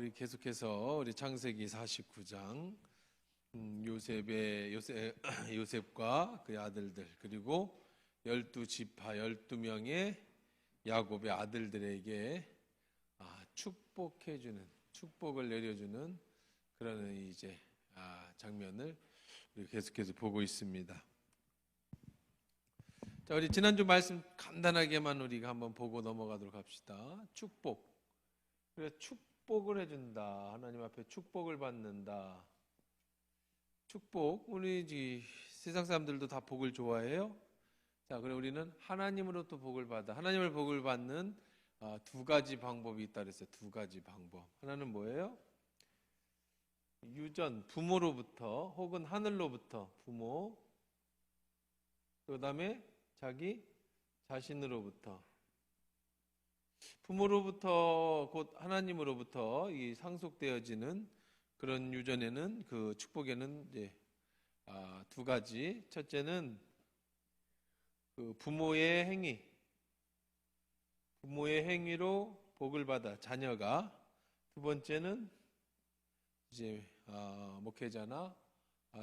우리 계속해서 우리 창세기 49장 요셉과 그의 아들들 그리고 12지파 12명의 야곱의 아들들에게 축복을 내려주는 그런 이제 장면을 우리 계속해서 보고 있습니다. 자, 우리 지난주 말씀 간단하게만 우리가 한번 보고 넘어가도록 합시다. 축복. 그래, 축복을 해준다. 하나님 앞에 축복을 받는다. 축복. 우리 세상 사람들도 다 복을 좋아해요. 자, 그래 우리는 하나님으로부터 복을 받아. 하나님을 복을 받는 두 가지 방법이 있다 그랬어요. 두 가지 방법. 하나는 뭐예요? 유전, 부모로부터 혹은 하늘로부터 부모. 그 다음에 자기 자신으로부터. 부모로부터 곧 하나님으로부터 이 상속되어지는 그런 유전에는 그 축복에는 이제 두 가지. 첫째는 그 부모의 행위로 복을 받아 자녀가. 두 번째는 이제 목회자나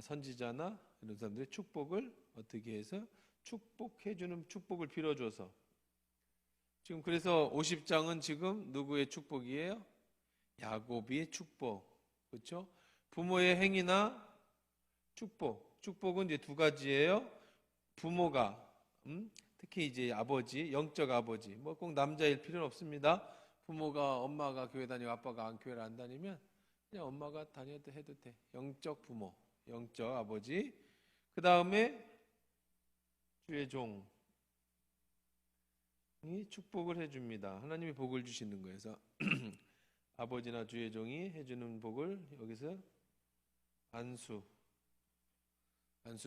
선지자나 이런 사람들의 축복을 어떻게 해서 축복해주는 축복을 빌어줘서. 지금 그래서 50장은 지금 누구의 축복이에요? 야곱의 축복. 그렇죠? 부모의 행위나 축복. 축복은 이제 두 가지예요. 부모가 특히 이제 아버지, 영적 아버지. 뭐 꼭 남자일 필요는 없습니다. 부모가 엄마가 교회 다니고 아빠가 안 교회를 안 다니면 그냥 엄마가 다녀도 해도 돼. 영적 부모, 영적 아버지. 그 다음에 주의 종이 축복을 해줍니다. 하나님이 복을 주시는 거예요. 그래서 아버지나 주의 종이 해주는 복을 여기서 안수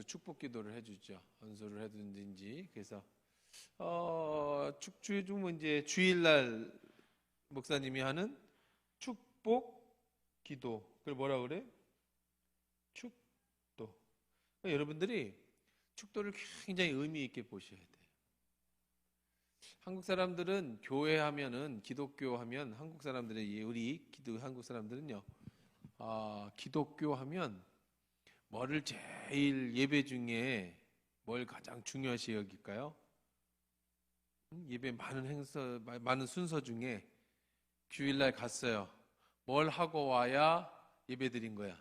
축복 기도를 해주죠. 안수를 해든지. 그래서 주의 종은 이제 주일날 목사님이 하는 축복 기도. 그걸 뭐라 그래? 축도. 그러니까 여러분들이 축도를 굉장히 의미 있게 보셔야 돼요. 한국 사람들은 교회 하면은 기독교 하면 한국 사람들의 한국 사람들은요. 기독교 하면 뭐를 제일 예배 중에 뭘 가장 중요시 여길까요? 예배 많은 순서 중에 주일날 갔어요. 뭘 하고 와야 예배 드린 거야?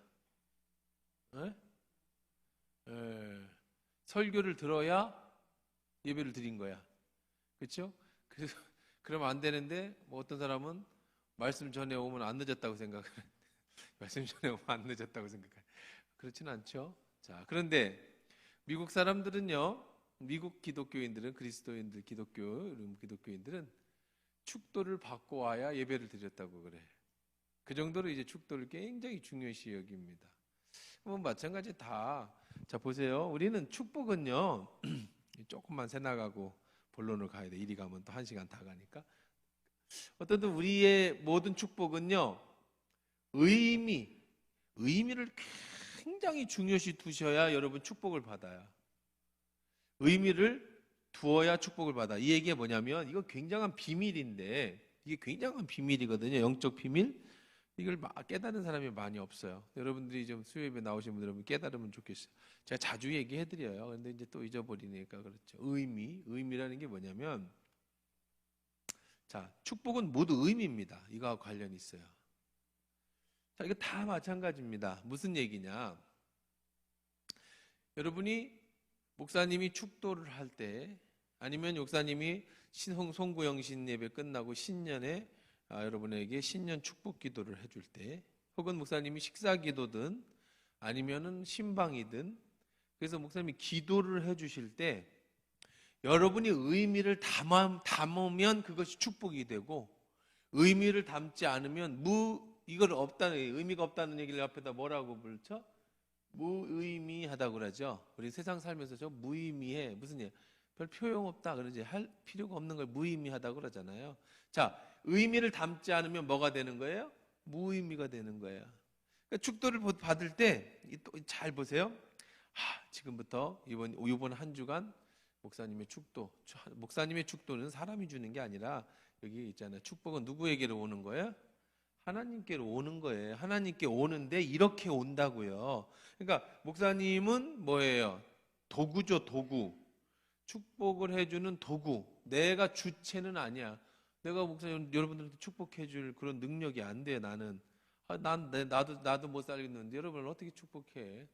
설교를 들어야 예배를 드린 거야. 그렇죠? 그래서 그러면 안 되는데 뭐 어떤 사람은 말씀 전에 오면 안 늦었다고 생각해. 말씀 전에 오면 안 늦었다고 생각해. 그렇지는 않죠. 자, 그런데 미국 사람들은요. 미국 기독교인들은 그리스도인들 기독교인들은 축도를 받고 와야 예배를 드렸다고 그래. 그 정도로 이제 축도를 굉장히 중요시 여깁니다. 뭐 마찬가지 다. 자, 보세요. 우리는 축복은요. 조금만 새 나가고 본론으로 가야 돼. 이리 가면 또 1시간 다 가니까. 어떤 우리의 모든 축복은요. 의미를 굉장히 중요시 두셔야 여러분 축복을 받아요. 의미를 두어야 축복을 받아. 이 얘기가 뭐냐면 이거 굉장한 비밀인데 이게 굉장한 비밀이거든요. 영적 비밀. 이걸 깨닫는 사람이 많이 없어요. 여러분들이 좀 수요예배 나오신 분들 여러분 깨달으면 좋겠어요. 제가 자주 얘기해드려요. 근데 이제 또 잊어버리니까 그렇죠. 의미라는 게 뭐냐면, 자, 축복은 모두 의미입니다. 이거와 관련이 있어요. 자, 이거 다 마찬가지입니다. 무슨 얘기냐? 여러분이 목사님이 축도를 할 때, 아니면 목사님이 송구영신 예배 끝나고 신년에 여러분에게 신년 축복 기도를 해줄 때, 혹은 목사님이 식사 기도든 아니면은 신방이든, 그래서 목사님이 기도를 해주실 때 여러분이 의미를 담으면 그것이 축복이 되고, 의미를 담지 않으면 의미가 없다는 얘기를 앞에다 뭐라고 부르죠? 무의미하다고 그러죠. 우리 세상 살면서 저 무의미해. 무슨 일? 별 표용없다 그러지. 할 필요가 없는 걸 무의미하다고 그러잖아요. 자, 의미를 담지 않으면 뭐가 되는 거예요? 무의미가 되는 거예요. 그러니까 축도를 받을 때 잘 보세요. 지금부터 이번 한 주간 목사님의 축도는 사람이 주는 게 아니라 여기 있잖아요. 축복은 누구에게로 오는 거예요? 하나님께로 오는 거예요. 하나님께 오는데 이렇게 온다고요. 그러니까 목사님은 뭐예요? 도구죠, 도구. 축복을 해주는 도구. 내가 주체는 아니야. 내가 목사님 여러분들한테 축복해 줄 그런 능력이 안 돼. 나는 나도 못 살겠는데 여러분을 어떻게 축복해?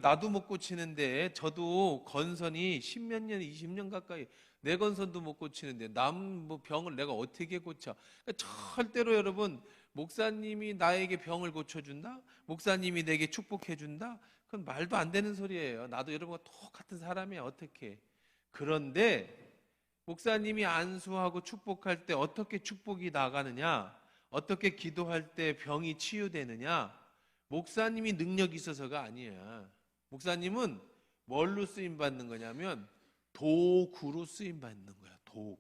나도 못 고치는데 저도 건선이 10몇 년, 20년 가까이 내 건선도 못 고치는데 남 뭐 병을 내가 어떻게 고쳐? 그러니까 절대로 여러분 목사님이 나에게 병을 고쳐준다? 목사님이 내게 축복해준다? 그건 말도 안 되는 소리예요. 나도 여러분과 똑같은 사람이야. 어떻게? 그런데 목사님이 안수하고 축복할 때 어떻게 축복이 나가느냐? 어떻게 기도할 때 병이 치유되느냐? 목사님이 능력이 있어서가 아니야. 목사님은 뭘로 쓰임 받는 거냐면 도구로 쓰임 받는 거야. 도구.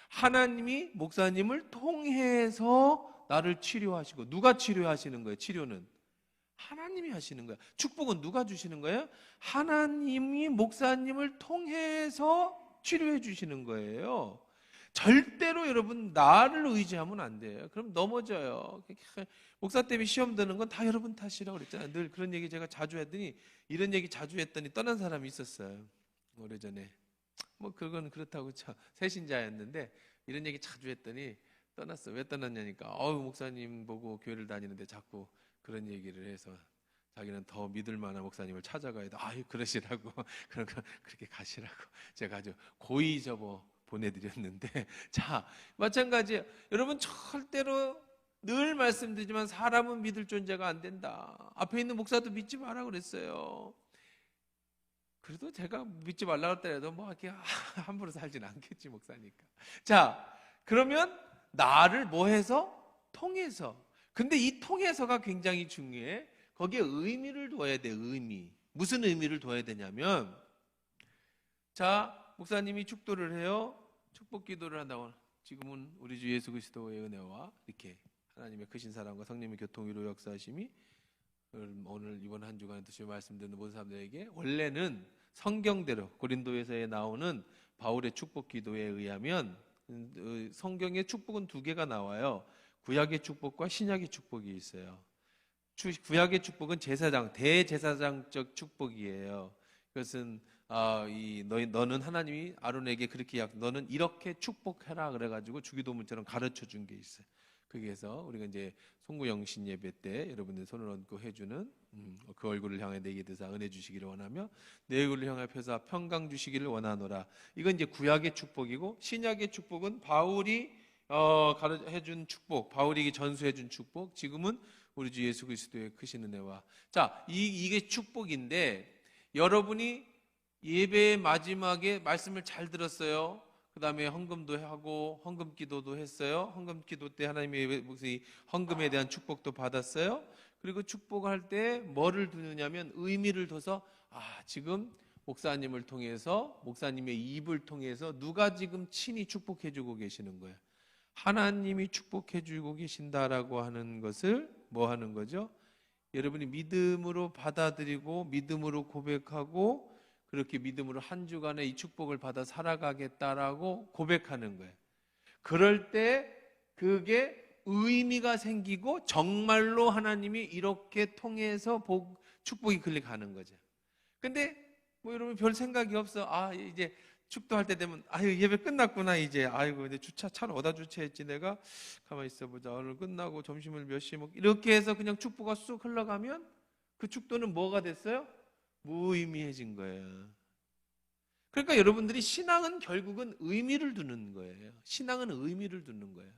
하나님이 목사님을 통해서 나를 치료하시고, 누가 치료하시는 거예요? 치료는 하나님이 하시는 거야. 축복은 누가 주시는 거예요? 하나님이 목사님을 통해서 치료해 주시는 거예요. 절대로 여러분 나를 의지하면 안 돼요. 그럼 넘어져요. 목사 때문에 시험 드는 건 다 여러분 탓이라고 그랬잖아요. 늘 그런 얘기 제가 자주 했더니, 이런 얘기 자주 했더니 떠난 사람이 있었어요. 오래전에. 뭐 그건 그렇다고 새신자였는데 이런 얘기 자주 했더니 떠났어. 왜 떠났냐니까, 목사님 보고 교회를 다니는데 자꾸 그런 얘기를 해서 자기는 더 믿을 만한 목사님을 찾아가야 돼. 그러시라고. 그렇게 가시라고 제가 아주 고이 접어 보내드렸는데, 자, 마찬가지예요. 여러분 절대로 늘 말씀드리지만 사람은 믿을 존재가 안 된다. 앞에 있는 목사도 믿지 마라 그랬어요. 그래도 제가 믿지 말라 그랬더라도 뭐 이렇게 함부로 살진 않겠지, 목사니까. 자, 그러면 나를 뭐 해서? 통해서. 근데 이 통해서가 굉장히 중요해. 거기에 의미를 둬야 돼. 의미. 무슨 의미를 둬야 되냐면, 자, 목사님이 축도를 해요. 축복 기도를 한다고. 지금은 우리 주 예수 그리스도의 은혜와 이렇게 하나님의 크신 사랑과 성령의 교통위로 역사하심이 오늘 이번 한 주간에도 주의 말씀 듣는 모든 사람들에게, 원래는 성경대로 고린도에서 나오는 바울의 축복 기도에 의하면 성경에 축복은 두 개가 나와요. 구약의 축복과 신약의 축복이 있어요. 구약의 축복은 제사장, 대제사장적 축복이에요. 그것은 너는 하나님이 아론에게 그렇게 너는 이렇게 축복해라 그래가지고 주기도문처럼 가르쳐 준 게 있어요. 거기에서 우리가 이제 송구영신 예배 때 여러분들 손을 얹고 해주는 그 얼굴을 향해 내게 드사 은혜 주시기를 원하며 내 얼굴을 향해 펴사 평강 주시기를 원하노라. 이건 이제 구약의 축복이고, 신약의 축복은 바울이 해준 축복, 바울이 전수해준 축복. 지금은 우리 주 예수 그리스도의 크신 은혜와, 자, 이게 축복인데, 여러분이 예배의 마지막에 말씀을 잘 들었어요. 그 다음에 헌금도 하고 헌금 기도도 했어요. 헌금 기도 때 하나님의 헌금에 대한 축복도 받았어요. 그리고 축복할 때 뭐를 두느냐면 의미를 둬서, 지금 목사님을 통해서, 목사님의 입을 통해서 누가 지금 친히 축복해주고 계시는 거예요. 하나님이 축복해주고 계신다라고 하는 것을 뭐 하는 거죠? 여러분이 믿음으로 받아들이고 믿음으로 고백하고, 그렇게 믿음으로 한 주간에 이 축복을 받아 살아가겠다라고 고백하는 거예요. 그럴 때 그게 의미가 생기고 정말로 하나님이 이렇게 통해서 축복이 클릭하는 거죠. 근데 뭐 여러분 별 생각이 없어. 이제 축도할 때 되면 예배 끝났구나 이제. 이제 차를 어디다 주차했지 내가. 가만히 있어보자. 오늘 끝나고 점심을 몇 시에 먹. 이렇게 해서 그냥 축복가 쑥 흘러가면 그 축도는 뭐가 됐어요? 무의미해진 거예요. 그러니까 여러분들이 신앙은 결국은 의미를 두는 거예요. 신앙은 의미를 두는 거예요.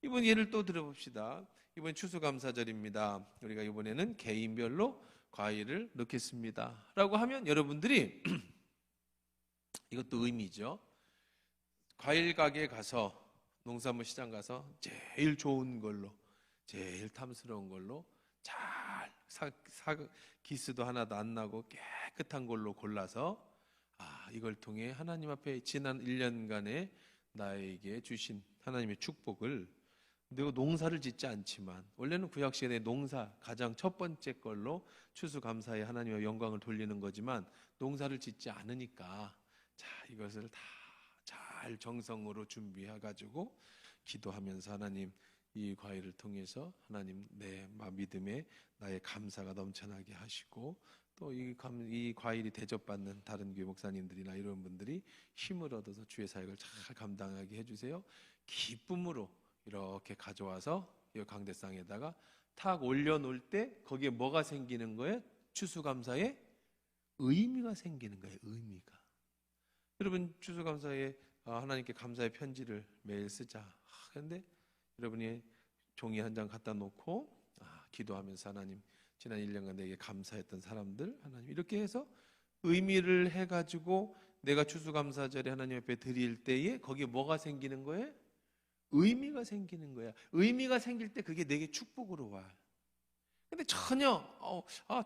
이번 예를 또 들어봅시다. 이번 추수감사절입니다. 우리가 이번에는 개인별로 과일을 넣겠습니다 라고 하면 여러분들이 이것도 의미죠. 과일 가게에 가서, 농산물 시장 가서 제일 좋은 걸로, 제일 탐스러운 걸로 잘 기스도 하나도 안 나고 깨끗한 걸로 골라서, 이걸 통해 하나님 앞에 지난 1년간의 나에게 주신 하나님의 축복을, 내가 농사를 짓지 않지만, 원래는 구약 시대에 농사 가장 첫 번째 걸로 추수감사에 하나님의 영광을 돌리는 거지만, 농사를 짓지 않으니까 자, 이것을 다 잘 정성으로 준비해 가지고 기도하면서, 하나님 이 과일을 통해서 하나님 내 믿음에 나의 감사가 넘쳐나게 하시고, 또 이 과일이 대접받는 다른 교회 목사님들이나 이런 분들이 힘을 얻어서 주의 사역을 잘 감당하게 해주세요. 기쁨으로 이렇게 가져와서 이 강대상에다가 탁 올려놓을 때 거기에 뭐가 생기는 거예요? 추수감사의 의미가 생기는 거예요. 의미가. 여러분, 추수감사에 하나님께 감사의 편지를 매일 쓰자. 그런데 여러분이 종이 한 장 갖다 놓고 기도하면서 하나님, 지난 1년간 내게 감사했던 사람들, 하나님 이렇게 해서 의미를 해가지고 내가 추수감사절에 하나님 앞에 드릴 때에 거기에 뭐가 생기는 거예요? 의미가 생기는 거야. 의미가 생길 때 그게 내게 축복으로 와. 근데 전혀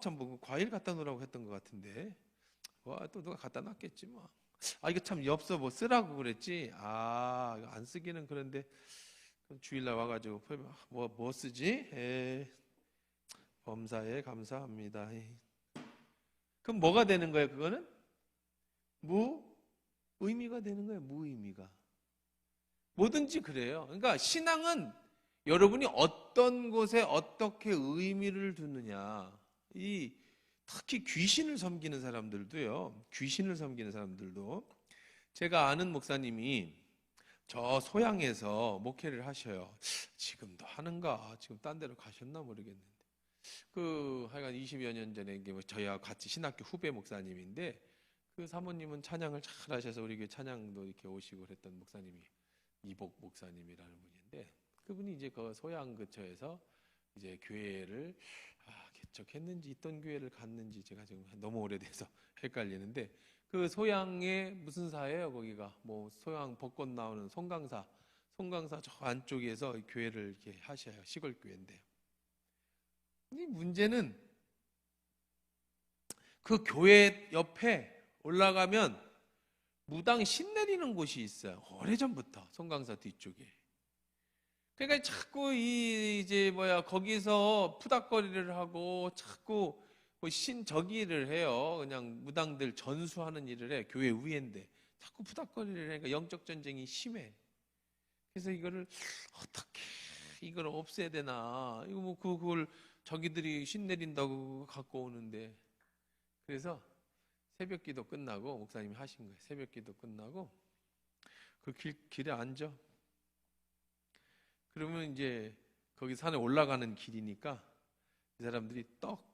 참 뭐 과일 갖다 놓으라고 했던 것 같은데 또 누가 갖다 놨겠지 뭐. 이거 참 엽서 뭐 쓰라고 그랬지. 이거 안 쓰기는 그런데 주일날 와가지고 뭐 쓰지? 범사에 감사합니다. 그럼 뭐가 되는 거예요? 그거는 무의미가 되는 거예요. 무의미가. 뭐든지 그래요. 그러니까 신앙은 여러분이 어떤 곳에 어떻게 의미를 두느냐. 특히 귀신을 섬기는 사람들도요. 귀신을 섬기는 사람들도, 제가 아는 목사님이 저 소양에서 목회를 하셔요. 지금도 하는가? 지금 딴 데로 가셨나 모르겠는데. 하여간 20여 년 전에 저희와 같이 신학교 후배 목사님인데, 그 사모님은 찬양을 잘 하셔서 우리 교회 찬양도 이렇게 오시고 그랬던 목사님이 이복 목사님이라는 분인데, 그분이 이제 그 소양 근처에서 이제 교회를 개척했는지 있던 교회를 갔는지 제가 지금 너무 오래돼서 헷갈리는데, 그 소양에 무슨 사예요? 거기가 뭐 소양 벚꽃 나오는 송강사 저 안쪽에서 교회를 이렇게 하셔요. 시골 교회인데. 이 문제는 그 교회 옆에 올라가면 무당 신 내리는 곳이 있어요. 오래전부터 송강사 뒤쪽에. 그러니까 자꾸 거기서 푸닥거리를 하고 자꾸 신저기를 해요. 그냥 무당들 전수하는 일을 해. 교회 위인데 자꾸 푸닥거리를 하니까 영적 전쟁이 심해. 그래서 이거를 어떻게 이걸 없애야 되나? 이거 뭐 그걸 저기들이 신 내린다고 갖고 오는데. 그래서 새벽기도 끝나고 목사님이 하신 거예요. 새벽기도 끝나고 그 길에 앉아. 그러면 이제 거기 산에 올라가는 길이니까 이 사람들이 떡,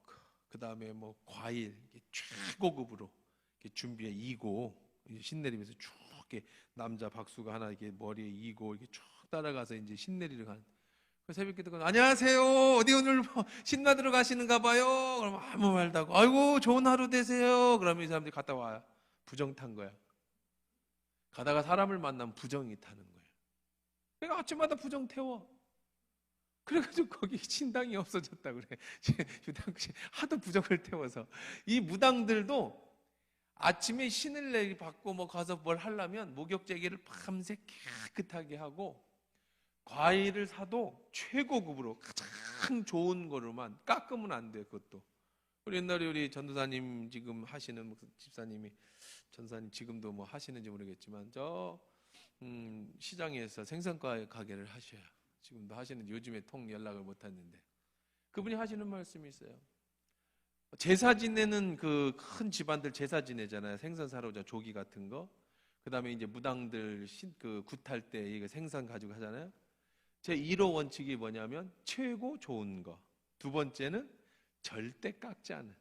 그 다음에 뭐 과일 최고급으로 이렇게 준비해 이고, 신 내리면서 쭉 이렇게 남자 박수가 하나 이렇게 머리에 이고 이렇게 쭉 따라가서 이제 신 내리러 가는. 그 새벽기도 끝나고 안녕하세요. 어디 오늘 뭐 신나들어 가시는가 봐요. 그러면 아무 말도 하고 아이고 좋은 하루 되세요. 그러면 이 사람들이 갔다 와요. 부정 탄 거야. 가다가 사람을 만나면 부정이 타는 거예요. 그러니까 아침마다 부정 태워. 그래가지고 거기 신당이 없어졌다 그래. 유당시 하도 부정을 태워서. 이 무당들도 아침에 신을 받고 뭐 가서 뭘 하려면 목욕제기를 밤새 깨끗하게 하고, 과일을 사도 최고급으로 가장 좋은 거로만, 깎으면 안 돼. 그것도 우리 옛날에 우리 전도사님 지금 하시는 집사님이, 전사님 지금도 뭐 하시는지 모르겠지만 시장에서 생선과 가게를 하셔요. 지금도 하시는지 요즘에 통 연락을 못 했는데, 그분이 하시는 말씀이 있어요. 제사 지내는 그 큰 집안들 제사 지내잖아요. 생선 사러 오자 조기 같은 거. 그 다음에 이제 무당들 굿할 때 이거 생선 가지고 하잖아요. 제 1호 원칙이 뭐냐면 최고 좋은 거. 두 번째는 절대 깎지 않는.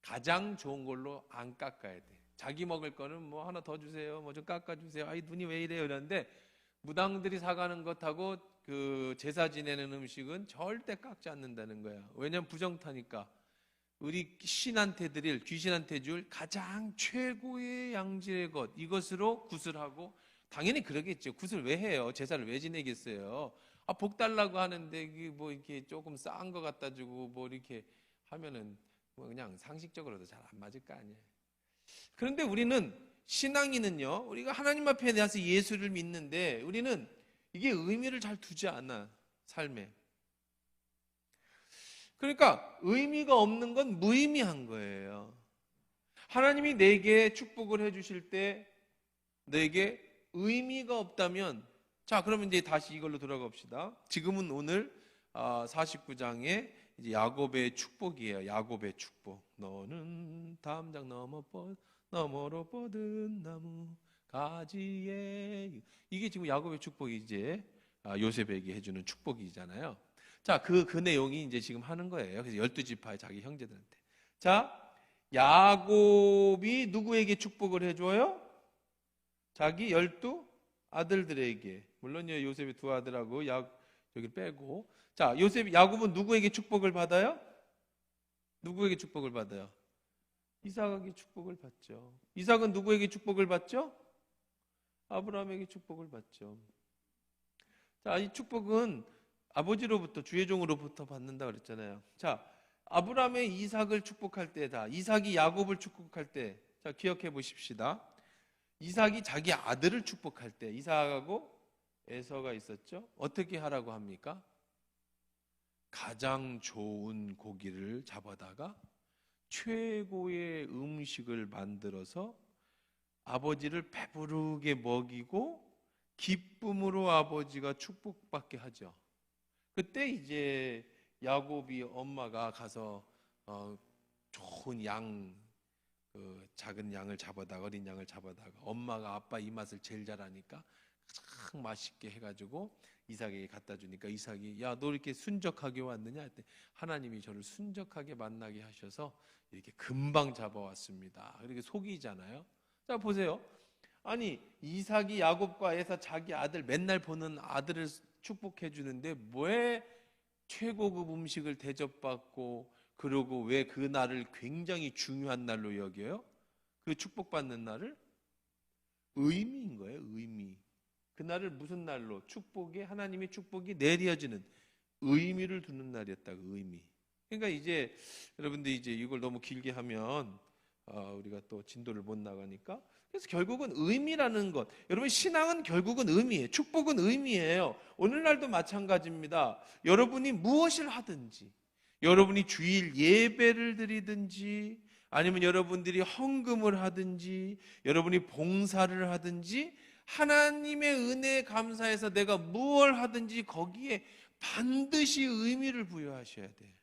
가장 좋은 걸로 안 깎아야 돼. 자기 먹을 거는 뭐 하나 더 주세요. 뭐 좀 깎아주세요. 눈이 왜 이래요? 이러는데 무당들이 사가는 것하고 그 제사 지내는 음식은 절대 깎지 않는다는 거야. 왜냐면 부정타니까. 우리 신한테 드릴, 귀신한테 줄 가장 최고의 양질의 것, 이것으로 굿을 하고, 당연히 그러겠죠. 굿을 왜 해요? 제사를 왜 지내겠어요? 복 달라고 하는데 뭐 이렇게 조금 싼 거 갖다 주고 뭐 이렇게 하면은 뭐 그냥 상식적으로도 잘 안 맞을 거 아니에요. 그런데 우리는 신앙인은요, 우리가 하나님 앞에 대해서 예수를 믿는데 우리는 이게 의미를 잘 두지 않아, 삶에. 그러니까 의미가 없는 건 무의미한 거예요. 하나님이 내게 축복을 해주실 때 내게 의미가 없다면 자, 그러면 이제 다시 이걸로 돌아갑시다. 지금은 오늘 49장의 이제 야곱의 축복이에요. 야곱의 축복. 너는 담장 너머로 뻗은 나무 가지에, 이게 지금 야곱의 축복이 이제 요셉에게 해주는 축복이잖아요. 자, 그 내용이 이제 지금 하는 거예요. 그래서 12지파의 자기 형제들한테. 자, 야곱이 누구에게 축복을 해줘요? 자기 12 아들들에게. 물론 요셉의 두 아들하고 여기 빼고. 자, 야곱은 누구에게 축복을 받아요? 누구에게 축복을 받아요? 이삭에게 축복을 받죠. 이삭은 누구에게 축복을 받죠? 아브라함에게 축복을 받죠. 자, 이 축복은 아버지로부터, 주의 종으로부터 받는다 그랬잖아요. 자, 아브라함의 이삭을 축복할 때다. 이삭이 야곱을 축복할 때, 자, 기억해 보십시다. 이삭이 자기 아들을 축복할 때, 이삭하고 에서가 있었죠. 어떻게 하라고 합니까? 가장 좋은 고기를 잡아다가 최고의 음식을 만들어서 아버지를 배부르게 먹이고 기쁨으로 아버지가 축복받게 하죠. 그때 이제 야곱이 엄마가 가서 좋은 작은 양을 잡아다가, 어린 양을 잡아다가, 엄마가 아빠 입맛을 제일 잘하니까 참 맛있게 해가지고 이삭에게 갖다 주니까 이삭이, 야, 너 이렇게 순적하게 왔느냐 했더니 하나님이 저를 순적하게 만나게 하셔서 이렇게 금방 잡아왔습니다. 이렇게 속이잖아요. 자, 보세요. 아니, 이삭이 야곱과 에서 자기 아들, 맨날 보는 아들을 축복해 주는데 왜 최고급 음식을 대접받고, 그러고 왜 그 날을 굉장히 중요한 날로 여겨요? 그 축복받는 날을? 의미인 거예요, 의미. 그날을 무슨 날로? 축복에, 하나님의 축복이 내려지는 의미를 두는 날이었다고, 의미. 그러니까 이제 여러분들 이제 이걸 너무 길게 하면 우리가 또 진도를 못 나가니까, 그래서 결국은 의미라는 것, 여러분 신앙은 결국은 의미예요. 축복은 의미예요. 오늘날도 마찬가지입니다. 여러분이 무엇을 하든지, 여러분이 주일 예배를 드리든지, 아니면 여러분들이 헌금을 하든지, 여러분이 봉사를 하든지, 하나님의 은혜에 감사해서 내가 무엇을 하든지 거기에 반드시 의미를 부여하셔야 돼요.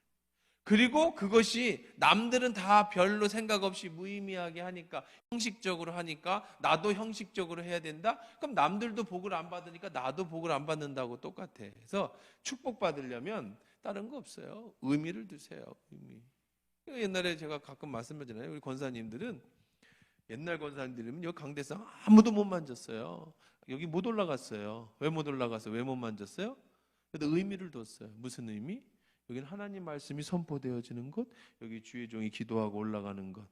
그리고 그것이 남들은 다 별로 생각 없이 무의미하게 하니까, 형식적으로 하니까 나도 형식적으로 해야 된다? 그럼 남들도 복을 안 받으니까 나도 복을 안 받는다고 똑같아. 그래서 축복받으려면 다른 거 없어요. 의미를 두세요. 의미. 옛날에 제가 가끔 말씀드리잖아요. 우리 권사님들은, 옛날 권사님들은 여기 강대상 아무도 못 만졌어요. 여기 못 올라갔어요. 왜 못 올라갔어요? 왜 못 만졌어요? 그래도 의미를 뒀어요. 무슨 의미? 여기는 하나님 말씀이 선포되어지는 것, 여기 주의 종이 기도하고 올라가는 것.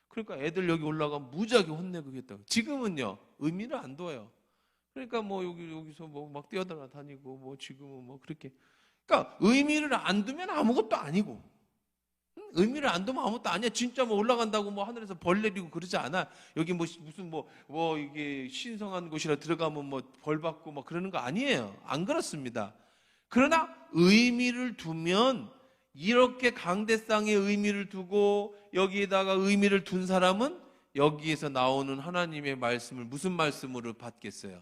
그러니까 애들 여기 올라가면 무지하게 혼내고 겠다고. 지금은요, 의미를 안 둬요. 그러니까 뭐 여기서 뭐 막 뛰어다니고 뭐 지금은 뭐 그렇게. 그러니까 의미를 안 두면 아무것도 아니고, 의미를 안 두면 아무것도 아니야. 진짜 뭐 올라간다고 뭐 하늘에서 벌 내리고 그러지 않아. 여기 뭐 무슨 뭐 이게 신성한 곳이라 들어가면 뭐 벌 받고 뭐 그러는 거 아니에요. 안 그렇습니다. 그러나 의미를 두면, 이렇게 강대상에 의미를 두고 여기에다가 의미를 둔 사람은 여기에서 나오는 하나님의 말씀을 무슨 말씀으로 받겠어요?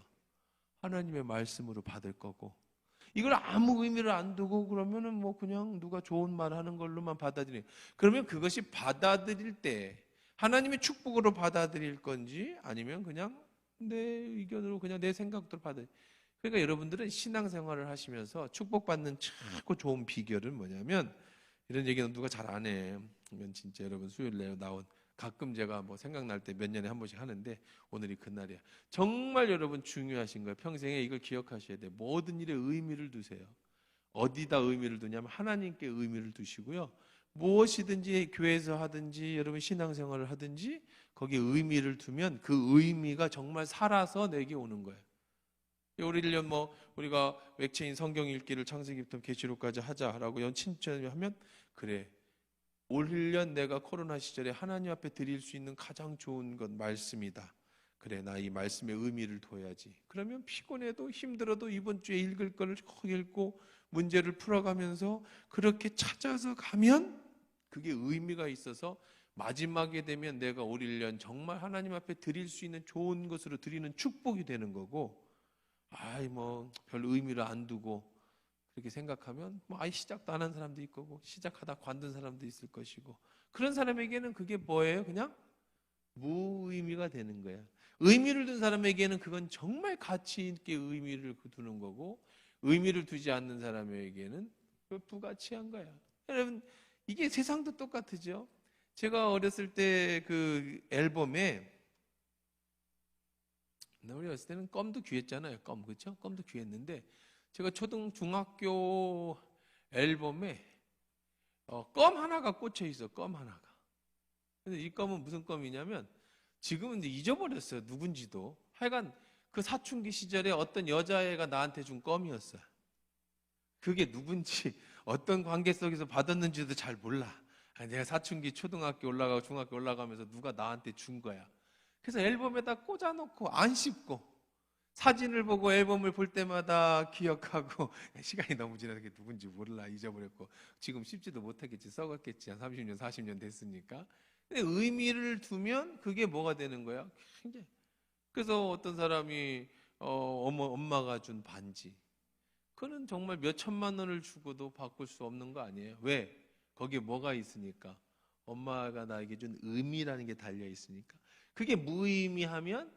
하나님의 말씀으로 받을 거고, 이걸 아무 의미를 안 두고 그러면은 뭐 그냥 누가 좋은 말 하는 걸로만 받아들여요. 그러면 그것이 받아들일 때 하나님의 축복으로 받아들일 건지, 아니면 그냥 내 의견으로, 그냥 내 생각대로 받아들일. 그러니까 여러분들은 신앙생활을 하시면서 축복받는 최고 좋은 비결은 뭐냐면, 이런 얘기는 누가 잘 안 해. 이건 진짜 여러분 수요일에 나온, 가끔 제가 뭐 생각날 때 몇 년에 한 번씩 하는데 오늘이 그날이야. 정말 여러분 중요하신 거예요. 평생에 이걸 기억하셔야 돼요. 모든 일에 의미를 두세요. 어디다 의미를 두냐면 하나님께 의미를 두시고요. 무엇이든지 교회에서 하든지 여러분 신앙생활을 하든지 거기에 의미를 두면 그 의미가 정말 살아서 내게 오는 거예요. 우리 1년 뭐 우리가 맥체인 성경 읽기를 창세기부터 계시록까지 하자라고 연친천하면, 그래, 올 1년 내가 코로나 시절에 하나님 앞에 드릴 수 있는 가장 좋은 건 말씀이다. 그래, 나 이 말씀에 의미를 둬야지. 그러면 피곤해도 힘들어도 이번 주에 읽을 거를 꼭 읽고 문제를 풀어가면서 그렇게 찾아서 가면 그게 의미가 있어서 마지막에 되면 내가 올 1년 정말 하나님 앞에 드릴 수 있는 좋은 것으로 드리는 축복이 되는 거고, 아이 뭐 별 의미를 안 두고 그렇게 생각하면 뭐 아예 시작도 안 한 사람도 있고 뭐 시작하다 관둔 사람도 있을 것이고, 그런 사람에게는 그게 뭐예요? 그냥 무의미가 되는 거야. 의미를 둔 사람에게는 그건 정말 가치 있게 의미를 두는 거고, 의미를 두지 않는 사람에게는 부가치한 거야. 여러분, 이게 세상도 똑같으죠. 제가 어렸을 때 그 앨범에, 우리 어렸을 때는 껌도 귀했잖아요. 껌, 그렇죠? 껌도 귀했는데 제가 중학교 앨범에 껌 하나가 꽂혀 있어. 껌 하나가. 근데 이 껌은 무슨 껌이냐면, 지금은 이제 잊어버렸어요. 누군지도. 하여간 그 사춘기 시절에 어떤 여자애가 나한테 준 껌이었어요. 그게 누군지 어떤 관계 속에서 받았는지도 잘 몰라. 내가 사춘기 초등학교 올라가고 중학교 올라가면서 누가 나한테 준 거야. 그래서 앨범에다 꽂아놓고 안 씹고, 사진을 보고 앨범을 볼 때마다 기억하고, 시간이 너무 지나서 그게 누군지 몰라, 잊어버렸고, 지금 씹지도 못하겠지, 썩었겠지, 한 30년 40년 됐으니까. 근데 의미를 두면 그게 뭐가 되는 거야? 굉장히. 그래서 어떤 사람이 엄마가 준 반지, 그거는 정말 몇 천만 원을 주고도 바꿀 수 없는 거 아니에요? 왜? 거기에 뭐가 있으니까? 엄마가 나에게 준 의미라는 게 달려 있으니까. 그게 무의미하면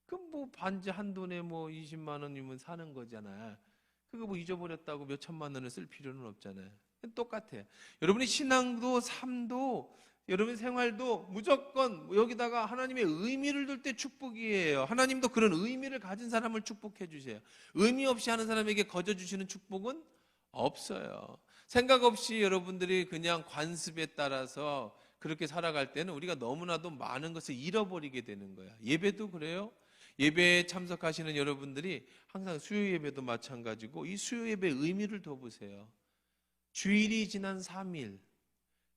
그 뭐 반지 한 돈에 뭐 20만 원이면 사는 거잖아. 그거 뭐 잊어버렸다고 몇 천만 원을 쓸 필요는 없잖아요. 똑같아요. 여러분의 신앙도 삶도 여러분 생활도 무조건 여기다가 하나님의 의미를 둘 때 축복이에요. 하나님도 그런 의미를 가진 사람을 축복해 주세요. 의미 없이 하는 사람에게 거저 주시는 축복은 없어요. 생각 없이 여러분들이 그냥 관습에 따라서 그렇게 살아갈 때는 우리가 너무나도 많은 것을 잃어버리게 되는 거야. 예배도 그래요. 예배에 참석하시는 여러분들이 항상 수요 예배도 마찬가지고, 이 수요 예배의 의미를 더 보세요. 주일이 지난 3일,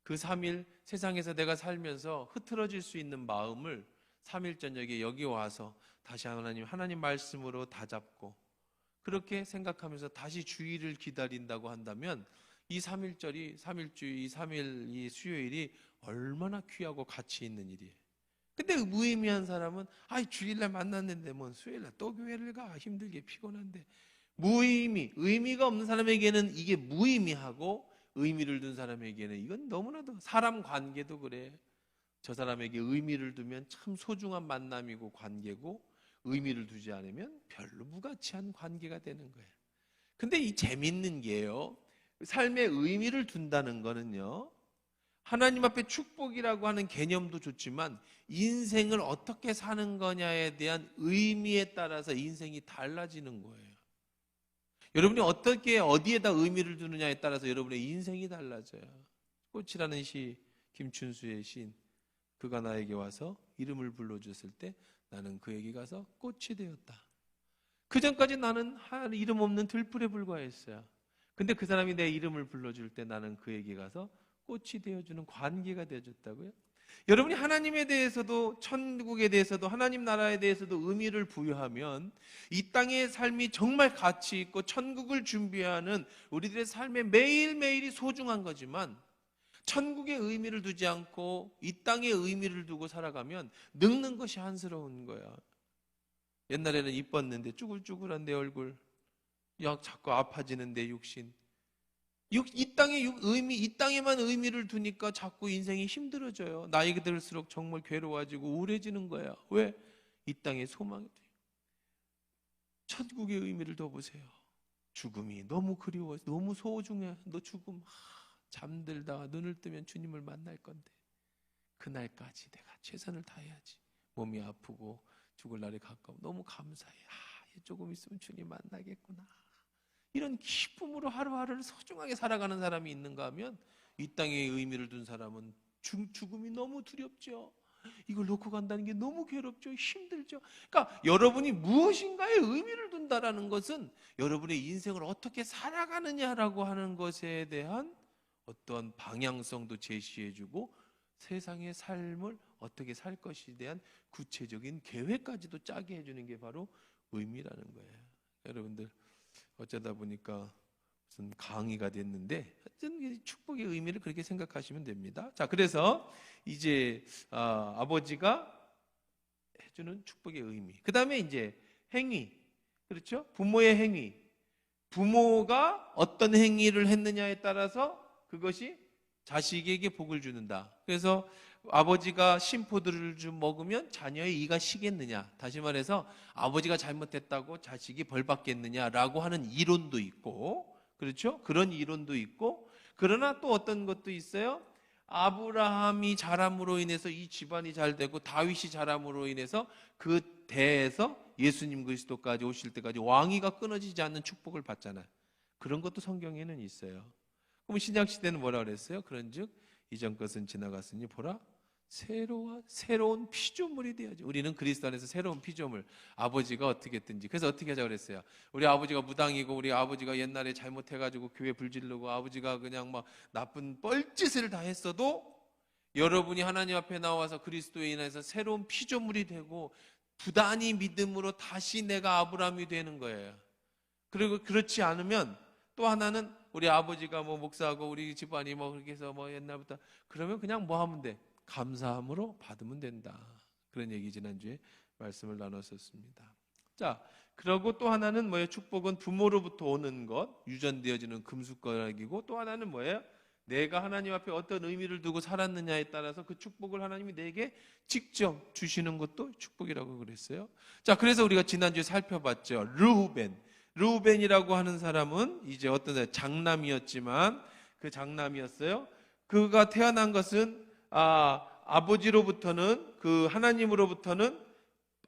그 3일 세상에서 내가 살면서 흐트러질 수 있는 마음을 3일 저녁에 여기 와서 다시 하나님 말씀으로 다잡고, 그렇게 생각하면서 다시 주일을 기다린다고 한다면, 이 3일절이, 3일주일, 이 3일, 이 수요일이 얼마나 귀하고 가치 있는 일이에요. 근데 무의미한 사람은 주일날 만났는데 뭐 수요일날 또 교회를 가, 힘들게 피곤한데. 의미가 없는 사람에게는 이게 무의미하고, 의미를 둔 사람에게는 이건 너무나도, 사람 관계도 그래. 저 사람에게 의미를 두면 참 소중한 만남이고 관계고, 의미를 두지 않으면 별로 무가치한 관계가 되는 거예요. 근데 이 재밌는 게요, 삶에 의미를 둔다는 거는요, 하나님 앞에 축복이라고 하는 개념도 좋지만 인생을 어떻게 사는 거냐에 대한 의미에 따라서 인생이 달라지는 거예요. 여러분이 어떻게 어디에다 의미를 두느냐에 따라서 여러분의 인생이 달라져요. 꽃이라는 시, 김춘수의 시인, 그가 나에게 와서 이름을 불러줬을 때 나는 그에게 가서 꽃이 되었다. 그 전까지 나는 이름 없는 들불에 불과했어요. 근데 그 사람이 내 이름을 불러줄 때 나는 그에게 가서 꽃이 되어주는 관계가 되어줬다고요. 여러분이 하나님에 대해서도, 천국에 대해서도, 하나님 나라에 대해서도 의미를 부여하면 이 땅의 삶이 정말 가치 있고 천국을 준비하는 우리들의 삶에 매일매일이 소중한 거지만, 천국의 의미를 두지 않고 이 땅의 의미를 두고 살아가면 늙는 것이 한스러운 거야. 옛날에는 이뻤는데 쭈글쭈글한 내 얼굴, 자꾸 아파지는 내 육신, 이 땅의 의미, 이 땅에만 의미를 두니까 자꾸 인생이 힘들어져요. 나이가 들수록 정말 괴로워지고 우울해지는 거야. 왜? 이 땅의 소망이 돼요. 천국의 의미를 더 보세요. 죽음이 너무 그리워, 너무 소중해. 너 죽음, 잠들다가 눈을 뜨면 주님을 만날 건데 그날까지 내가 최선을 다해야지. 몸이 아프고 죽을 날이 가까워 너무 감사해. 조금 있으면 주님 만나겠구나. 이런 기쁨으로 하루하루를 소중하게 살아가는 사람이 있는가 하면, 이 땅에 의미를 둔 사람은 죽음이 너무 두렵죠. 이걸 놓고 간다는 게 너무 괴롭죠. 힘들죠. 그러니까 여러분이 무엇인가에 의미를 둔다라는 것은 여러분의 인생을 어떻게 살아가느냐라고 하는 것에 대한 어떤 방향성도 제시해주고, 세상의 삶을 어떻게 살 것에 대한 구체적인 계획까지도 짜게 해주는 게 바로 의미라는 거예요. 여러분들, 어쩌다 보니까 무슨 강의가 됐는데, 하여튼 축복의 의미를 그렇게 생각하시면 됩니다. 자, 그래서 이제 아버지가 해주는 축복의 의미, 그 다음에 이제 행위, 그렇죠? 부모의 행위. 부모가 어떤 행위를 했느냐에 따라서 그것이 자식에게 복을 주는다. 그래서 아버지가 신포도를 좀 먹으면 자녀의 이가 시겠느냐. 다시 말해서 아버지가 잘못했다고 자식이 벌 받겠느냐라고 하는 이론도 있고, 그렇죠? 그런 이론도 있고, 그러나 또 어떤 것도 있어요. 아브라함이 잘함으로 인해서 이 집안이 잘 되고 다윗이 잘함으로 인해서 그 대에서 예수님 그리스도까지 오실 때까지 왕위가 끊어지지 않는 축복을 받잖아요. 그런 것도 성경에는 있어요. 그럼 신약 시대는 뭐라 그랬어요? 그런즉 이전 것은 지나갔으니 보라 새로운 피조물이 되어야지. 우리는 그리스도 안에서 새로운 피조물. 아버지가 어떻게 했든지. 그래서 어떻게 하자고 그랬어요? 우리 아버지가 무당이고 우리 아버지가 옛날에 잘못해가지고 교회 불지르고 아버지가 그냥 막 나쁜 뻘짓을 다 했어도 여러분이 하나님 앞에 나와서 그리스도에 인해서 새로운 피조물이 되고 부단히 믿음으로 다시 내가 아브라함이 되는 거예요. 그리고 그렇지 않으면 또 하나는 우리 아버지가 뭐 목사하고 우리 집안이 뭐 그렇게 해서 뭐 옛날부터 그러면 그냥 뭐 하면 돼? 감사함으로 받으면 된다. 그런 얘기 지난주에 말씀을 나눴었습니다. 자, 그리고 또 하나는 뭐예요? 축복은 부모로부터 오는 것, 유전되어지는 금숟가락이고 또 하나는 뭐예요? 내가 하나님 앞에 어떤 의미를 두고 살았느냐에 따라서 그 축복을 하나님이 내게 직접 주시는 것도 축복이라고 그랬어요. 자, 그래서 우리가 지난주에 살펴봤죠. 르우벤이라고 하는 사람은 이제 어떤 장남이었지만 그 장남이었어요. 그가 태어난 것은 아버지로부터는 그 하나님으로부터는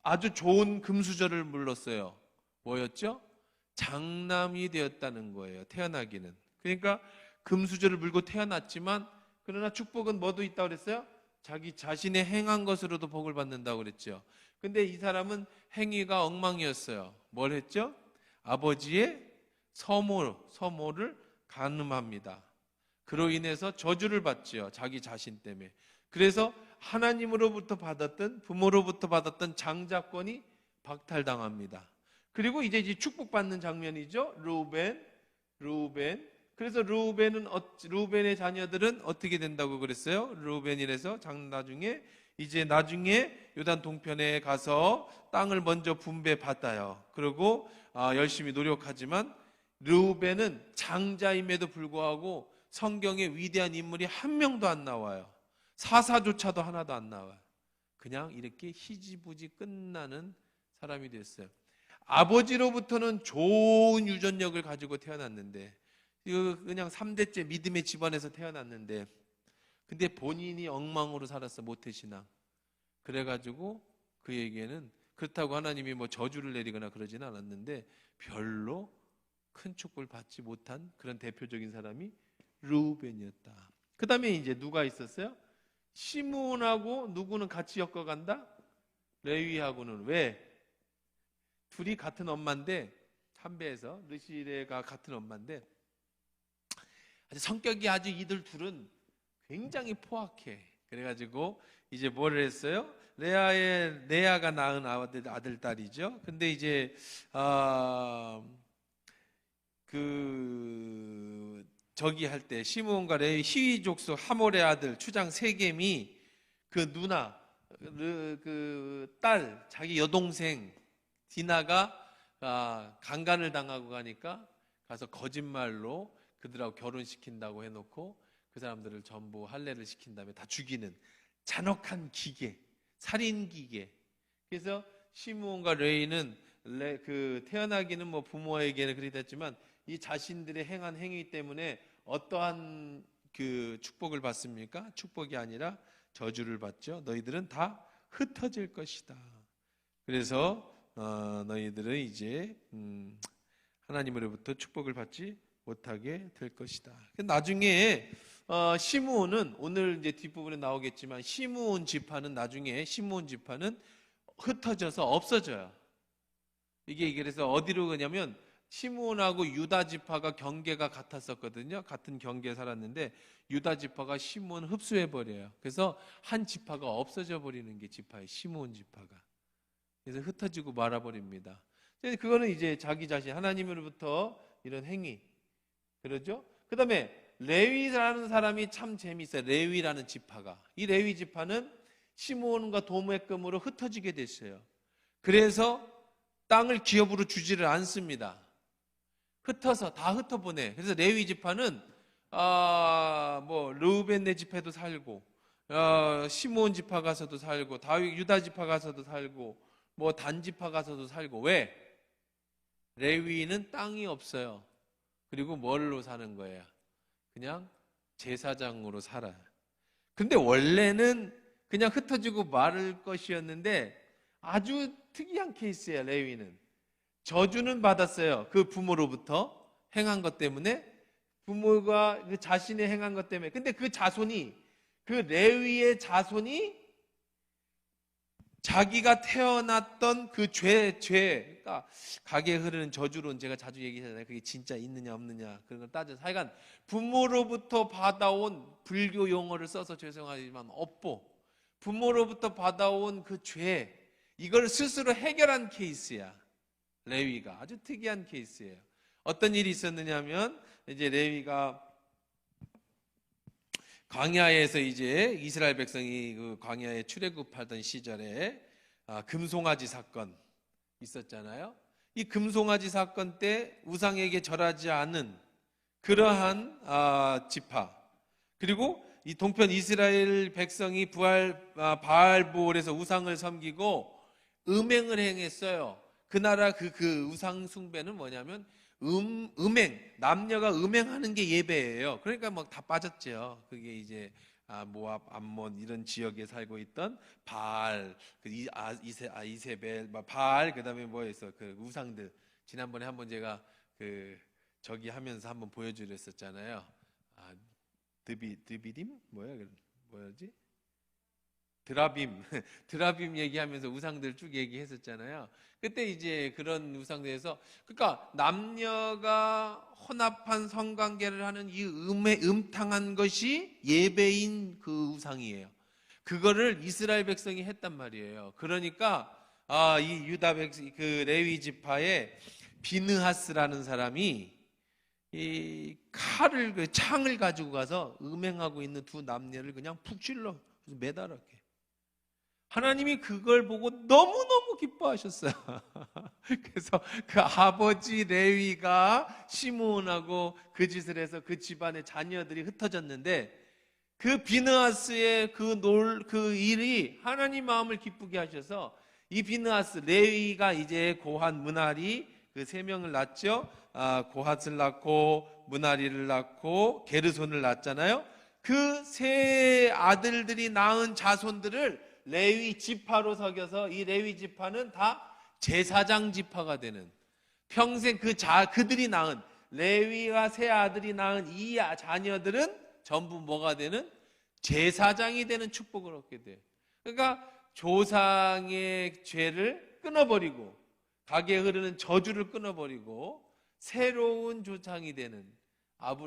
아주 좋은 금수저를 물렀어요. 뭐였죠? 장남이 되었다는 거예요. 태어나기는. 그러니까 금수저를 물고 태어났지만 그러나 축복은 뭐도 있다고 그랬어요? 자기 자신의 행한 것으로도 복을 받는다고 그랬죠. 근데 이 사람은 행위가 엉망이었어요. 뭘 했죠? 아버지의 서모를 간음합니다. 그로 인해서 저주를 받지요. 자기 자신 때문에. 그래서 하나님으로부터 받았던 부모로부터 받았던 장자권이 박탈당합니다. 그리고 이제 축복받는 장면이죠. 르우벤. 그래서 르우벤의 자녀들은 어떻게 된다고 그랬어요? 르우벤이라서 나중에 요단 동편에 가서 땅을 먼저 분배받아요. 그리고 열심히 노력하지만 르우벤은 장자임에도 불구하고 성경에 위대한 인물이 한 명도 안 나와요. 사사조차도 하나도 안 나와요. 그냥 이렇게 희지부지 끝나는 사람이 됐어요. 아버지로부터는 좋은 유전력을 가지고 태어났는데 그냥 3대째 믿음의 집안에서 태어났는데 근데 본인이 엉망으로 살았어. 모태신앙. 그래가지고 그에게는 그렇다고 하나님이 뭐 저주를 내리거나 그러지는 않았는데 별로 큰 축복을 받지 못한 그런 대표적인 사람이 르우벤이었다. 그 다음에 이제 누가 있었어요? 시므온하고 누구는 같이 엮어간다? 레위하고는. 왜? 둘이 같은 엄마인데 한 배에서 르시레가 같은 엄마인데 성격이 아주 이들 둘은 굉장히 포악해. 그래가지고 이제 뭘 했어요? 레아가 낳은 아들 딸이죠. 근데 이제 저기 할 때 시므온과 레위 히위 족속 하몰의 아들 추장 세겜이 그 누나 그 딸 자기 여동생 디나가 강간을 당하고 가니까 가서 거짓말로 그들하고 결혼시킨다고 해놓고 그 사람들을 전부 할례를 시킨 다음에 다 죽이는 잔혹한 기계, 살인 기계. 그래서 시므온과 레위는 태어나기는 뭐 부모에게는 그리 됐지만 이 자신들의 행한 행위 때문에 어떠한 그 축복을 받습니까? 축복이 아니라 저주를 받죠. 너희들은 다 흩어질 것이다. 그래서 너희들은 이제 하나님으로부터 축복을 받지 못하게 될 것이다. 나중에 시므온은 오늘 이제 뒷부분에 나오겠지만 시므온 지파는 나중에 흩어져서 없어져요. 이게 그래서 어디로 가냐면 시므온하고 유다 지파가 경계가 같았었거든요. 같은 경계에 살았는데 유다 지파가 시므온 흡수해 버려요. 그래서 한 지파가 없어져 버리는 게 지파예요. 시므온 지파가. 그래서 흩어지고 말아 버립니다. 그거는 이제 자기 자신 하나님으로부터 이런 행위 그러죠? 그 다음에 레위라는 사람이 참 재미있어요. 레위라는 지파가. 이 레위 지파는 시므온과 도매금으로 흩어지게 됐어요. 그래서 땅을 기업으로 주지를 않습니다. 흩어서 다 흩어보내. 그래서 레위 지파는 뭐 르우벤네 지파에도 살고, 시므온 지파 가서도 살고, 다윗 유다 지파 가서도 살고, 뭐 단 지파 가서도 살고. 왜? 레위는 땅이 없어요. 그리고 뭘로 사는 거예요? 그냥 제사장으로 살아요. 근데 원래는 그냥 흩어지고 마를 것이었는데 아주 특이한 케이스예요. 레위는 저주는 받았어요. 그 부모로부터 행한 것 때문에, 부모가 그 자신의 행한 것 때문에. 근데 그 자손이, 그 레위의 자손이 자기가 태어났던 그 그러니까 가게에 흐르는 저주론 제가 자주 얘기하잖아요. 그게 진짜 있느냐 없느냐 그런 걸 따져서 하여간 부모로부터 받아온, 불교 용어를 써서 죄송하지만 업보, 부모로부터 받아온 그 이걸 스스로 해결한 케이스야. 레위가 아주 특이한 케이스예요. 어떤 일이 있었느냐면, 이제 레위가 광야에서 이제 이스라엘 백성이 그 광야에 출애굽하던 시절에 금송아지 사건 있었잖아요. 이 금송아지 사건 때 우상에게 절하지 않은 그러한 지파, 그리고 이 동편 이스라엘 백성이 바알볼에서 우상을 섬기고 음행을 행했어요. 그 나라 그 우상 숭배는 뭐냐면 음행, 남녀가 음행하는 게 예배예요. 그러니까 막 다 빠졌죠. 그게 이제 모압, 암몬 이런 지역에 살고 있던 바알, 이세벨, 바알, 그다음에 뭐였어? 그 우상들. 지난번에 한번 제가 그 저기 하면서 한번 보여드렸었잖아요. 드비딤 뭐였지? 드라빔 얘기하면서 우상들 쭉 얘기했었잖아요. 그때 이제 그런 우상들에서, 그러니까 남녀가 혼합한 성관계를 하는 이 음탕한 것이 예배인 그 우상이에요. 그거를 이스라엘 백성이 했단 말이에요. 그러니까 이 유다 백성, 그 레위 지파의 비느하스라는 사람이 이 그 창을 가지고 가서 음행하고 있는 두 남녀를 그냥 푹 찔러 매달았게. 하나님이 그걸 보고 너무너무 기뻐하셨어요. 그래서 그 아버지 레위가 시므온하고 그 짓을 해서 그 집안의 자녀들이 흩어졌는데, 그 비느하스의 그 일이 하나님 마음을 기쁘게 하셔서 이 비느하스, 레위가 이제 고핫, 므나리 그 세 명을 낳죠. 고핫을 낳고 므나리를 낳고 게르손을 낳았잖아요. 그 세 아들들이 낳은 자손들을 레위 지파로 서겨서 이 레위 지파는 다 제사장 지파가 되는, 평생 그들이 낳은, 레위와 세 아들이 낳은 이 자녀들은 전부 뭐가 되는? 제사장이 되는 축복을 얻게 돼요. 그러니까 조상의 죄를 끊어버리고, 가게에 흐르는 저주를 끊어버리고 새로운 조상이 되는,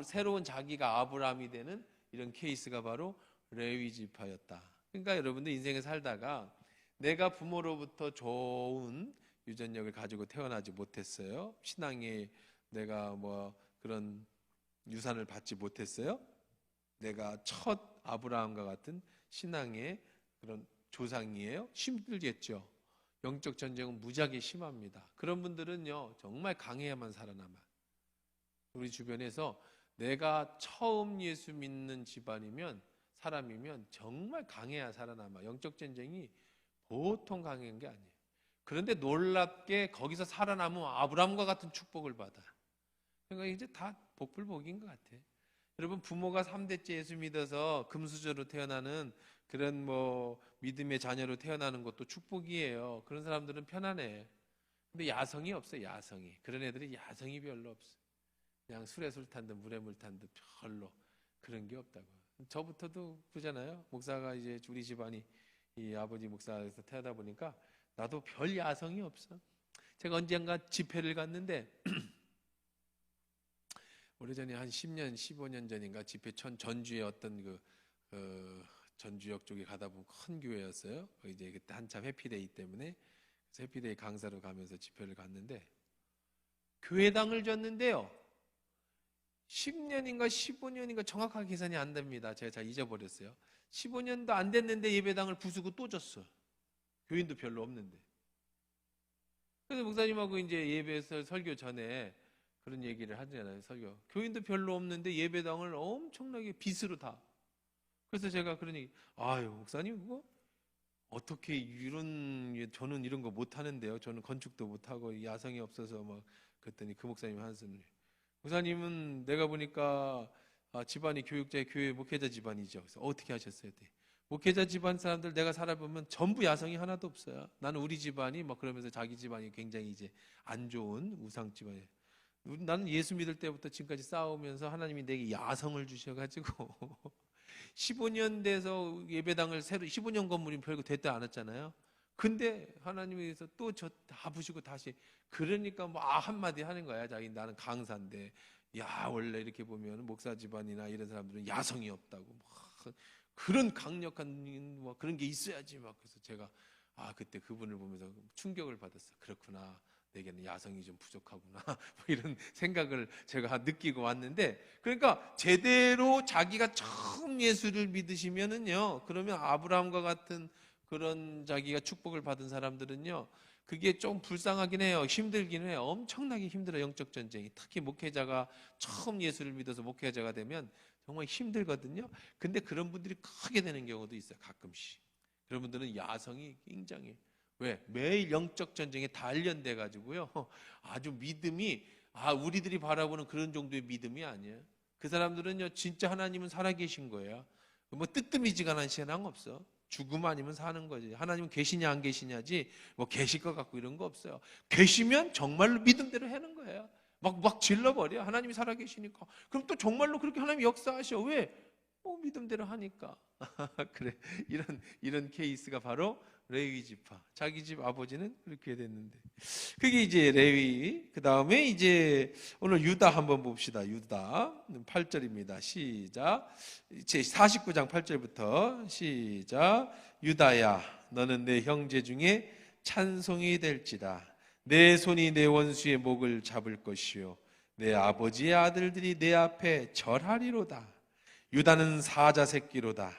새로운 자기가 아브라함이 되는 이런 케이스가 바로 레위 지파였다. 그러니까 여러분들 인생에 살다가 내가 부모로부터 좋은 유전력을 가지고 태어나지 못했어요. 신앙에 내가 뭐 그런 유산을 받지 못했어요. 내가 첫 아브라함과 같은 신앙의 그런 조상이에요. 힘들겠죠. 영적 전쟁은 무지하게 심합니다. 그런 분들은요, 정말 강해야만 살아남아요. 우리 주변에서 내가 처음 예수 믿는 집안이면, 사람이면 정말 강해야 살아남아. 영적 전쟁이 보통 강한 게 아니에요. 그런데 놀랍게 거기서 살아남으면 아브라함과 같은 축복을 받아요. 그러니까 이제 다 복불복인 것 같아요. 여러분, 부모가 3대째 예수 믿어서 금수저로 태어나는 그런 뭐 믿음의 자녀로 태어나는 것도 축복이에요. 그런 사람들은 편안해. 근데 야성이 없어요. 야성이. 그런 애들이 야성이 별로 없어. 그냥 술에 술 탄 듯 물에 물 탄 듯 별로 그런 게 없다고. 저부터도 그러잖아요. 목사가 이제 우리 집안이 이 아버지 목사에서 태어나다 보니까 나도 별 야성이 없어. 제가 언젠가 집회를 갔는데 오래전에 한 10년, 15년 전인가 집회 전주에 어떤 전주역 쪽에 가다 보면 큰 교회였어요. 이제 그때 한참 해피데이 때문에, 그래서 해피데이 강사로 가면서 집회를 갔는데 교회당을 줬는데요. 10년인가 15년인가 정확하게 계산이 안 됩니다. 제가 잘 잊어버렸어요. 15년도 안 됐는데 예배당을 부수고 또 줬어. 교인도 별로 없는데. 그래서 목사님하고 이제 예배에서 설교 전에 그런 얘기를 하잖아요. 설교. 교인도 별로 없는데 예배당을 엄청나게 빚으로 다. 그래서 제가 그런 얘기, 아유, 목사님, 그거 어떻게 저는 이런 거 못 하는데요. 저는 건축도 못 하고 야성이 없어서 막 그랬더니 그 목사님 한숨을. 목사님은 내가 보니까 집안이 교육자의 교회 목회자 집안이죠. 그래서 어떻게 하셨어요? 목회자 집안 사람들 내가 살아보면 전부 야성이 하나도 없어요. 나는 우리 집안이 막 그러면서 자기 집안이 굉장히 이제 안 좋은 우상 집안이에요. 나는 예수 믿을 때부터 지금까지 싸우면서 하나님이 내게 야성을 주셔가지고 15년 돼서 예배당을 새로 15년 건물이 별거 됐다 않았잖아요. 근데 하나님께서 또 저 다 부시고 다시 그러니까 막 한마디 하는 거야. 자기 나는 강사인데 야 원래 이렇게 보면 목사 집안이나 이런 사람들은 야성이 없다고 막 그런 강력한 뭐 그런 게 있어야지 막 그래서 제가 그때 그분을 보면서 충격을 받았어. 그렇구나. 내게는 야성이 좀 부족하구나. 뭐 이런 생각을 제가 느끼고 왔는데 그러니까 제대로 자기가 처음 예수를 믿으시면은요. 그러면 아브라함과 같은 그런 자기가 축복을 받은 사람들은요. 그게 좀 불쌍하긴 해요. 힘들긴 해요. 엄청나게 힘들어요. 영적 전쟁이. 특히 목회자가 처음 예수를 믿어서 목회자가 되면 정말 힘들거든요. 근데 그런 분들이 크게 되는 경우도 있어요. 가끔씩. 그런 분들은 야성이 굉장히 왜? 매일 영적 전쟁에 단련돼 가지고요. 아주 믿음이 우리들이 바라보는 그런 정도의 믿음이 아니에요. 그 사람들은요. 진짜 하나님은 살아계신 거예요. 뭐 뜨뜻미지근한 신앙 없어. 죽음 아니면 사는 거지. 하나님은 계시냐 안 계시냐지 뭐 계실 것 같고 이런 거 없어요. 계시면 정말로 믿음대로 하는 거예요. 막 질러버려. 하나님이 살아계시니까. 그럼 또 정말로 그렇게 하나님이 역사하셔. 왜? 믿음대로 하니까. 그래. 이런 케이스가 바로 레위 지파. 자기 집 아버지는 그렇게 됐는데. 그게 이제 레위. 그 다음에 이제 오늘 유다 한번 봅시다. 유다 8절입니다. 시작. 제 49장 8절부터 시작. 유다야, 너는 내 형제 중에 찬송이 될지다. 내 손이 내 원수의 목을 잡을 것이요 내 아버지의 아들들이 내 앞에 절하리로다. 유다는 사자 새끼로다.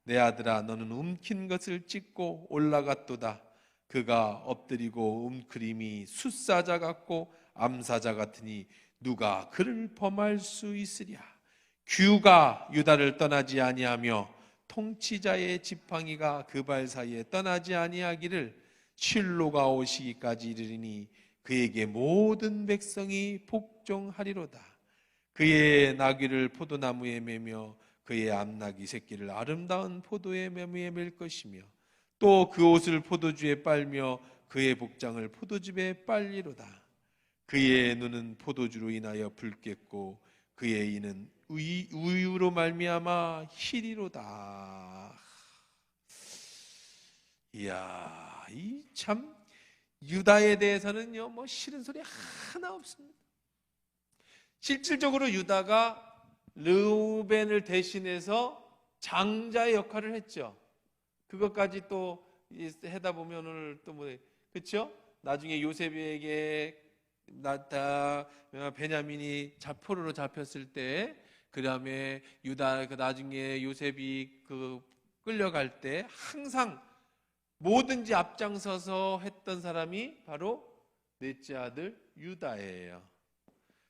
내 아들아, 너는 움킨 것을 찢고 올라갔도다. 그가 엎드리고 움크림이 숫사자 같고 암사자 같으니 누가 그를 범할 수 있으랴. 규가 유다를 떠나지 아니하며 통치자의 지팡이가 그 발 사이에 떠나지 아니하기를 실로가 오시기까지 이르리니 그에게 모든 백성이 복종하리로다. 그의 나귀를 포도나무에 매며 그의 암나귀 새끼를 아름다운 포도의 매무에 맬 것이며 또 그 옷을 포도주에 빨며 그의 복장을 포도즙에 빨리로다. 그의 눈은 포도주로 인하여 붉겠고 그의 이는 우유로 말미암아 희리로다. 이야, 이 참 유다에 대해서는요 뭐 싫은 소리 하나 없습니다. 실질적으로 유다가 르우벤을 대신해서 장자의 역할을 했죠. 그것까지 또 하다 보면 오늘 또 뭐 그렇죠? 나중에 요셉에게 베냐민이 포로로 잡혔을 때, 그다음에 유다 그 나중에 요셉이 끌려갈 때 항상 뭐든지 앞장서서 했던 사람이 바로 넷째 아들 유다예요.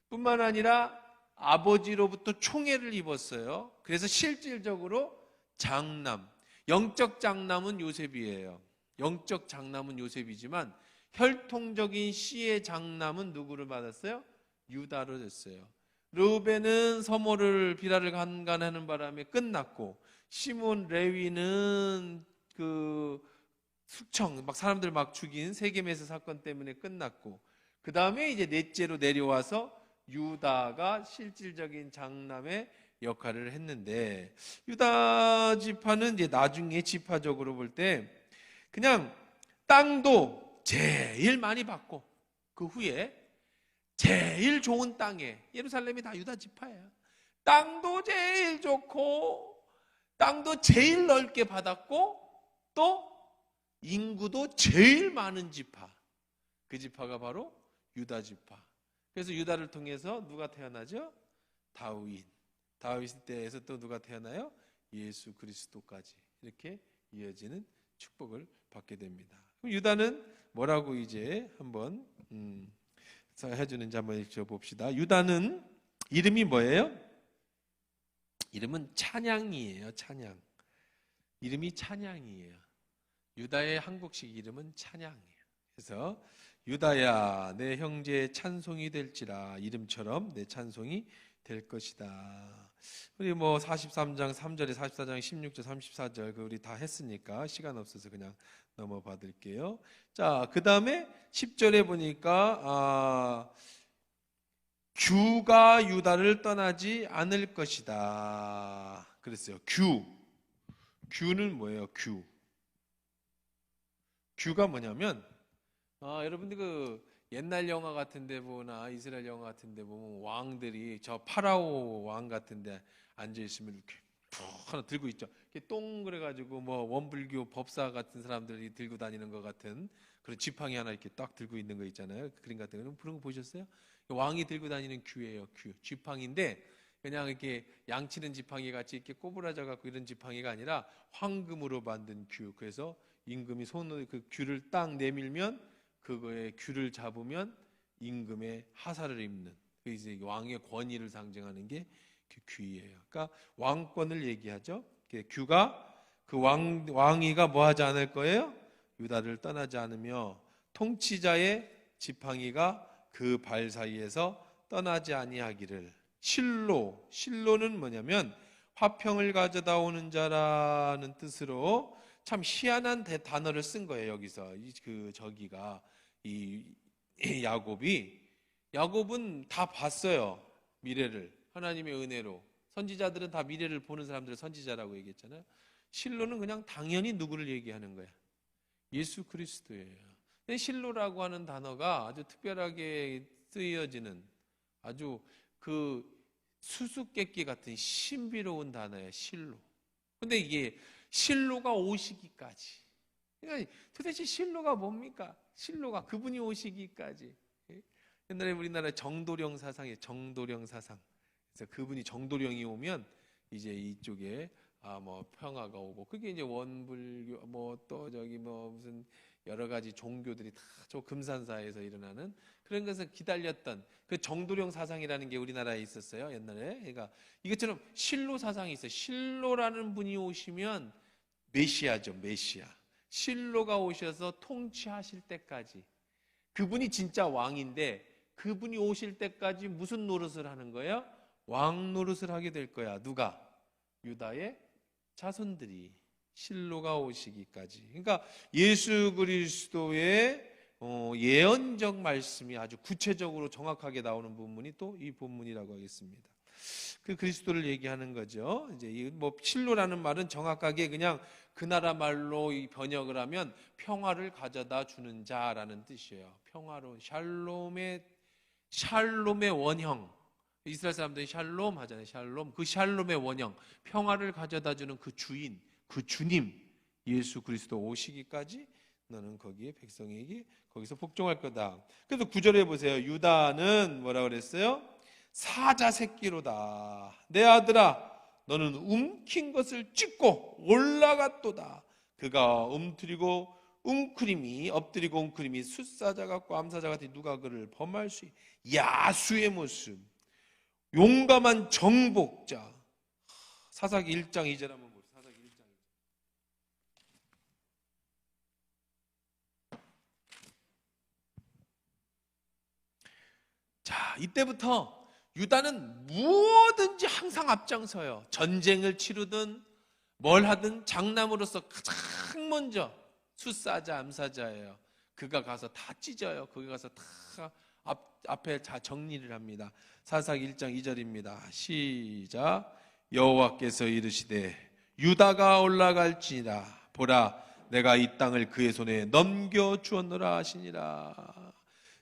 뿐만 아니라 아버지로부터 총애를 입었어요. 그래서 실질적으로 장남, 영적 장남은 요셉이에요. 영적 장남은 요셉이지만 혈통적인 씨의 장남은 누구를 받았어요? 유다로 됐어요. 르우벤은 서모를 비라를 강간하는 바람에 끝났고, 시몬 레위는 숙청 막 사람들 막 죽인 세겜에서 사건 때문에 끝났고, 그 다음에 이제 넷째로 내려와서 유다가 실질적인 장남의 역할을 했는데, 유다 지파는 이제 나중에 지파적으로 볼 때 그냥 땅도 제일 많이 받고 그 후에 제일 좋은 땅에, 예루살렘이 다 유다 지파예요. 땅도 제일 좋고 땅도 제일 넓게 받았고 또 인구도 제일 많은 지파, 그 지파가 바로 유다 지파. 그래서 유다를 통해서 누가 태어나죠? 다윗 때에서 또 누가 태어나요? 예수 그리스도까지 이렇게 이어지는 축복을 받게 됩니다. 그럼 유다는 뭐라고 이제 한번 해주는지 한번 읽어봅시다. 유다는 이름이 뭐예요? 이름은 찬양이에요. 찬양. 이름이 찬양이에요. 유다의 한국식 이름은 찬양이에요. 그래서 유다야 내 형제의 찬송이 될지라, 이름처럼 내 찬송이 될 것이다. 우리 뭐 43장 3절에 44장 16절 34절 우리 다 했으니까 시간 없어서 그냥 넘어 받을게요. 자, 그 다음에 10절에 보니까 규가 유다를 떠나지 않을 것이다 그랬어요. 규는 뭐예요? 규가 뭐냐면 여러분들 그 옛날 영화 같은데 보나 이스라엘 영화 같은데 보면 왕들이 저 파라오 왕 같은데 앉아 있으면 이렇게 하나 들고 있죠. 동그래 가지고 뭐 원불교 법사 같은 사람들이 들고 다니는 것 같은 그런 지팡이 하나 이렇게 딱 들고 있는 거 있잖아요. 그 그림 같은 거 그런 거 보셨어요? 왕이 들고 다니는 규예요. 지팡이인데 그냥 이렇게 양치는 지팡이 같이 이렇게 꼬부라져 갖고 이런 지팡이가 아니라 황금으로 만든 규. 그래서 임금이 손으로 그 규를 딱 내밀면 그거에 규를 잡으면 임금의 하사를 입는, 그 이제 왕의 권위를 상징하는 게 그 규예요. 그러니까 왕권을 얘기하죠. 규가 그 왕위가 뭐 하지 않을 거예요? 유다를 떠나지 않으며 통치자의 지팡이가 그 발 사이에서 떠나지 아니하기를. 실로는 뭐냐면 화평을 가져다 오는 자라는 뜻으로 참 희한한 단어를 쓴 거예요. 여기서 이 야곱은 다 봤어요. 미래를 하나님의 은혜로. 선지자들은 다 미래를 보는 사람들을 선지자라고 얘기했잖아요. 실로는 그냥 당연히 누구를 얘기하는 거야? 예수 그리스도예요. 근데 실로라고 하는 단어가 아주 특별하게 쓰여지는 아주 그 수수께끼 같은 신비로운 단어예요. 실로. 근데 이게 실로가 오시기까지. 그러니까 도대체 실로가 뭡니까? 실로가 그분이 오시기까지. 옛날에 우리나라 정도령 사상이에요. 정도령 사상. 그래서 그분이 정도령이 오면 이제 이쪽에 뭐 평화가 오고, 그게 이제 원불교 뭐 또 저기 뭐 무슨 여러 가지 종교들이 다 저 금산사에서 일어나는 그런 것을 기다렸던 그 정도령 사상이라는 게 우리나라에 있었어요. 옛날에. 그러니까 이것처럼 실로 사상이 있어요. 실로라는 분이 오시면 메시아죠. 메시아. 실로가 오셔서 통치하실 때까지, 그분이 진짜 왕인데 그분이 오실 때까지 무슨 노릇을 하는 거예요? 왕 노릇을 하게 될 거야. 누가? 유다의 자손들이. 실로가 오시기까지. 그러니까 예수 그리스도의 예언적 말씀이 아주 구체적으로 정확하게 나오는 본문이 또 이 본문이라고 하겠습니다. 그 그리스도를 얘기하는 거죠. 이제 뭐 실로라는 말은 정확하게 그냥 그 나라 말로 번역을 하면 평화를 가져다 주는 자라는 뜻이에요. 평화로운 샬롬의 원형. 이스라엘 사람들이 샬롬 하잖아요. 샬롬. 그 샬롬의 원형, 평화를 가져다 주는 그 주인, 그 주님 예수 그리스도 오시기까지 너는 거기에 백성에게 거기서 복종할 거다. 그래서 9절에 보세요. 유다는 뭐라 그랬어요? 사자 새끼로다. 내 아들아, 너는 움킨 것을 찢고 올라갔도다. 그가 엎드리고 웅크림이 숫사자 같고 암사자 같으니 누가 그를 범할 수 있. 야수의 모습, 용감한 정복자. 사사기 1장 2절 한번 보세요. 사사기 1장 2절. 자, 이때부터 유다는 무엇든지 항상 앞장서요. 전쟁을 치르든 뭘 하든 장남으로서 가장 먼저 숫사자, 암사자예요. 그가 가서 다 찢어요. 거기 가서 다 앞에 다 정리를 합니다. 사사기 1장 2절입니다. 시작. 여호와께서 이르시되 유다가 올라갈지니라. 보라, 내가 이 땅을 그의 손에 넘겨 주었노라 하시니라.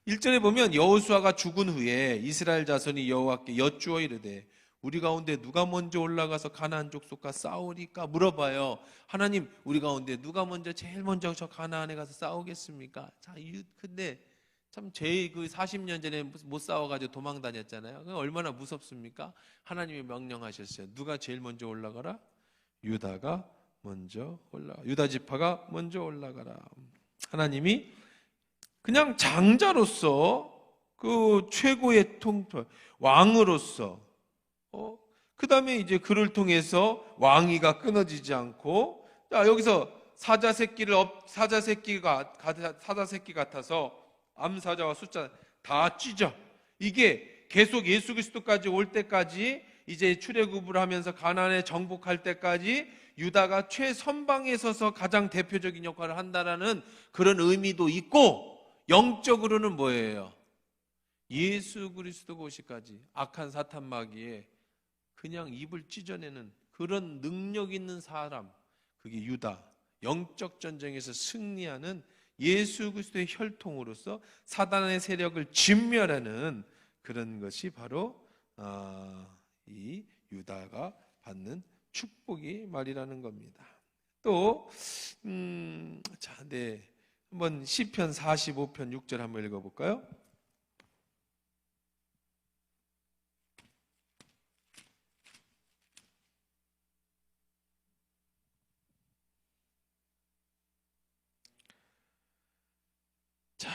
1절에 보면 여호수아가 죽은 후에 이스라엘 자손이 여호와께 여쭈어 이르되 우리 가운데 누가 먼저 올라가서 가나안 족속과 싸우리까 물어봐요. 하나님, 우리 가운데 누가 제일 먼저 저 가나안에 가서 싸우겠습니까? 자, 근데 참 제일 그 40년 전에 못 싸워가지고 도망 다녔잖아요. 얼마나 무섭습니까? 하나님이 명령하셨어요. 누가 제일 먼저 올라가라? 유다가 먼저 유다 지파가 먼저 올라가라. 하나님이 그냥 장자로서 그 최고의 왕으로서 그 다음에 이제 그를 통해서 왕위가 끊어지지 않고, 자, 여기서 사자 새끼 같아서 암사자와 숫자 다 찢어. 이게 계속 예수 그리스도까지 올 때까지, 이제 출애굽을 하면서 가나안에 정복할 때까지 유다가 최선방에 서서 가장 대표적인 역할을 한다라는 그런 의미도 있고, 영적으로는 뭐예요? 예수 그리스도가 오시까지 악한 사탄 마귀에 그냥 입을 찢어내는 그런 능력 있는 사람, 그게 유다. 영적 전쟁에서 승리하는 예수 그리스도의 혈통으로서 사단의 세력을 진멸하는 그런 것이 바로 이 유다가 받는 축복이 말이라는 겁니다. 또 자, 네, 한번 시편 45편 6절 한번 읽어볼까요? 자,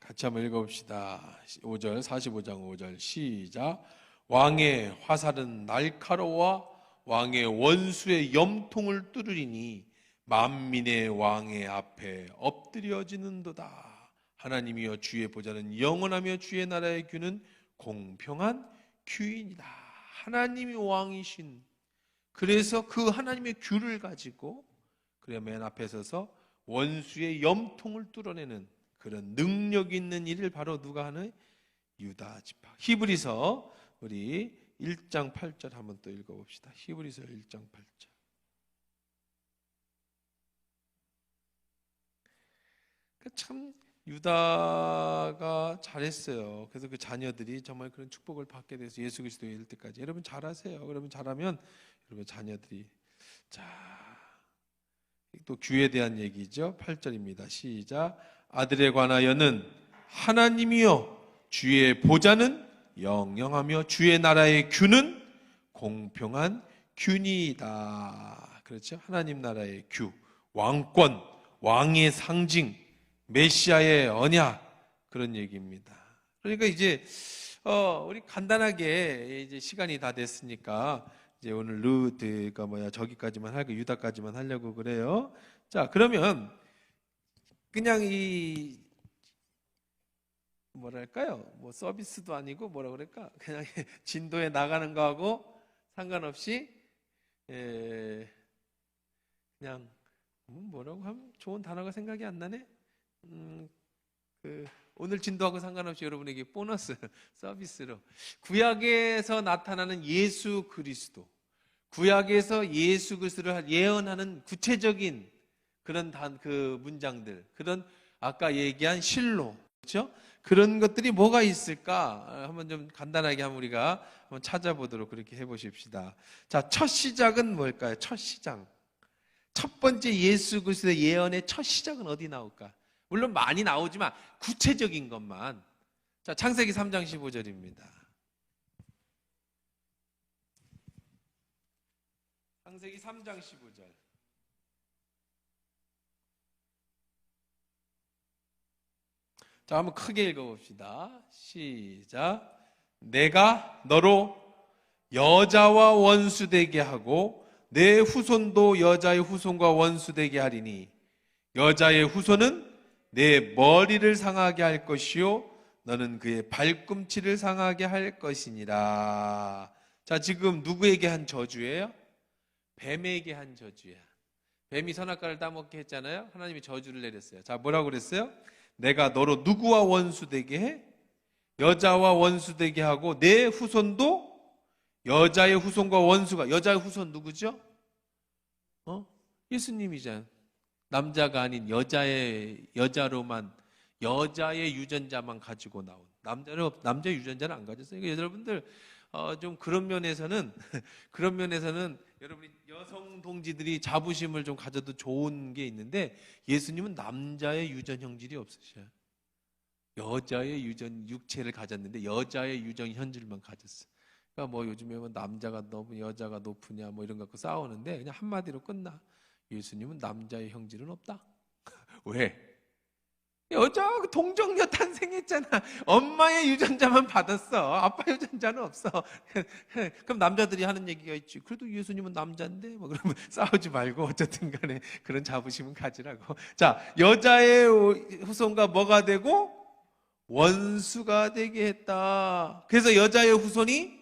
같이 한번 읽어봅시다. 5절, 45장 5절 시작. 왕의 화살은 날카로워 왕의 원수의 염통을 뚫으리니 만민의 왕의 앞에 엎드려지는도다. 하나님이여 주의 보좌는 영원하며 주의 나라의 규는 공평한 규이니라. 하나님이 왕이신, 그래서 그 하나님의 규를 가지고 그래 맨 앞에 서서 원수의 염통을 뚫어내는 그런 능력 있는 일을 바로 누가 하는? 유다 지파. 히브리서 우리 1장 8절 한번 또 읽어봅시다. 히브리서 1장 8절. 참 유다가 잘했어요. 그래서 그 자녀들이 정말 그런 축복을 받게 돼서 예수 그리스도에 이를 때까지. 여러분 잘하세요. 여러분 잘하면 여러분 자녀들이, 자, 또 규에 대한 얘기죠. 8절입니다. 시작. 아들에 관하여는 하나님이여 주의 보좌는 영영하며 주의 나라의 규는 공평한 규니이다. 그렇죠? 하나님 나라의 규, 왕권, 왕의 상징, 메시아의 언약, 그런 얘기입니다. 그러니까 이제 우리 간단하게 이제 시간이 다 됐으니까 이제 오늘 저기까지만 하고 유다까지만 하려고 그래요. 자, 그러면 그냥 이 뭐랄까요? 뭐 서비스도 아니고 뭐라 그럴까? 그냥 진도에 나가는 거하고 상관없이 그냥 뭐라고 하면 좋은 단어가 생각이 안 나네. 오늘 진도하고 상관없이 여러분에게 보너스 서비스로 구약에서 나타나는 예수 그리스도, 구약에서 예수 그리스도를 예언하는 구체적인 그런 그 문장들, 그런 아까 얘기한 실로, 그렇죠? 그런 것들이 뭐가 있을까? 한번 좀 간단하게 우리가 한번 찾아보도록 그렇게 해보십시다. 자, 첫 시작은 뭘까요? 첫 시작. 첫 번째 예수 그리스도의 예언의 첫 시작은 어디 나올까? 물론 많이 나오지만 구체적인 것만. 자, 창세기 3장 15절입니다. 창세기 3장 15절. 자, 한번 크게 읽어봅시다. 시작. 내가 너로 여자와 원수되게 하고 내 후손도 여자의 후손과 원수되게 하리니 여자의 후손은 내 머리를 상하게 할 것이요 너는 그의 발꿈치를 상하게 할 것이니라. 자, 지금 누구에게 한 저주예요? 뱀에게 한 저주야. 뱀이 선악과를 따먹게 했잖아요. 하나님이 저주를 내렸어요. 자, 뭐라고 그랬어요? 내가 너로 누구와 원수되게 해? 여자와 원수되게 하고 내 후손도 여자의 후손과 원수가. 여자의 후손 누구죠? 예수님이잖아요. 남자가 아닌 여자로만, 여자의 유전자만 가지고 나온, 남자 유전자는 안 가졌어요. 그러니까 여러분들 좀 그런 면에서는 여러분이 여성 동지들이 자부심을 좀 가져도 좋은 게 있는데, 예수님은 남자의 유전 형질이 없으셔요. 여자의 육체를 가졌는데 여자의 유전 형질만 가졌어요. 그러니까 뭐 요즘에 뭐 남자가 너무 여자가 높으냐 뭐 이런 거 갖고 싸우는데, 그냥 한마디로 끝나. 예수님은 남자의 형질은 없다. 왜? 여자 동정녀 탄생했잖아. 엄마의 유전자만 받았어. 아빠 유전자는 없어. 그럼 남자들이 하는 얘기가 있지. 그래도 예수님은 남자인데 뭐 그러면 싸우지 말고 어쨌든 간에 그런 자부심은 가지라고. 자, 여자의 후손과 뭐가 되고 원수가 되게 했다. 그래서 여자의 후손이